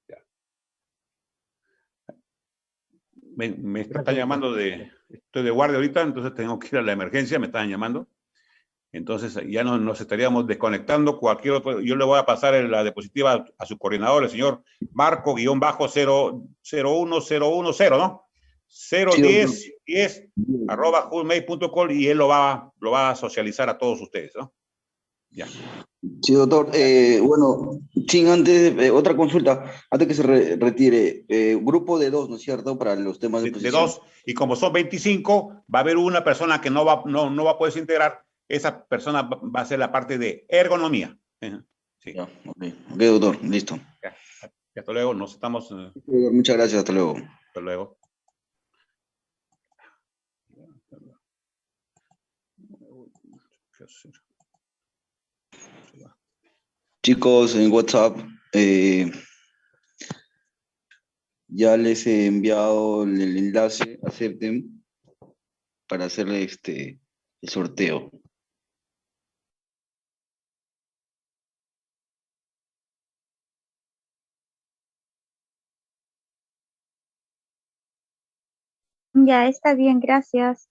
Ya. Me están llamando estoy de guardia ahorita, entonces tengo que ir a la emergencia, me están llamando. Entonces ya nos estaríamos desconectando. Cualquier otro, yo le voy a pasar la diapositiva a su coordinador, el señor Marco-00110, ¿no? 01010@gmail.com, y él lo va a socializar a todos ustedes, ¿no? Ya. Sí, doctor. Bueno, sin antes, otra consulta, antes que se retire, grupo de 2, ¿no es cierto? Para los temas de De 2, y como son 25, va a haber una persona que no va a poderse integrar. Esa persona va a ser la parte de ergonomía. Sí. Ya, ok, doctor, listo. Ya, hasta luego, nos estamos... Muchas gracias, hasta luego. Hasta luego. Chicos, en WhatsApp ya les he enviado el enlace, acepten, para hacerle el sorteo. Ya está bien, gracias.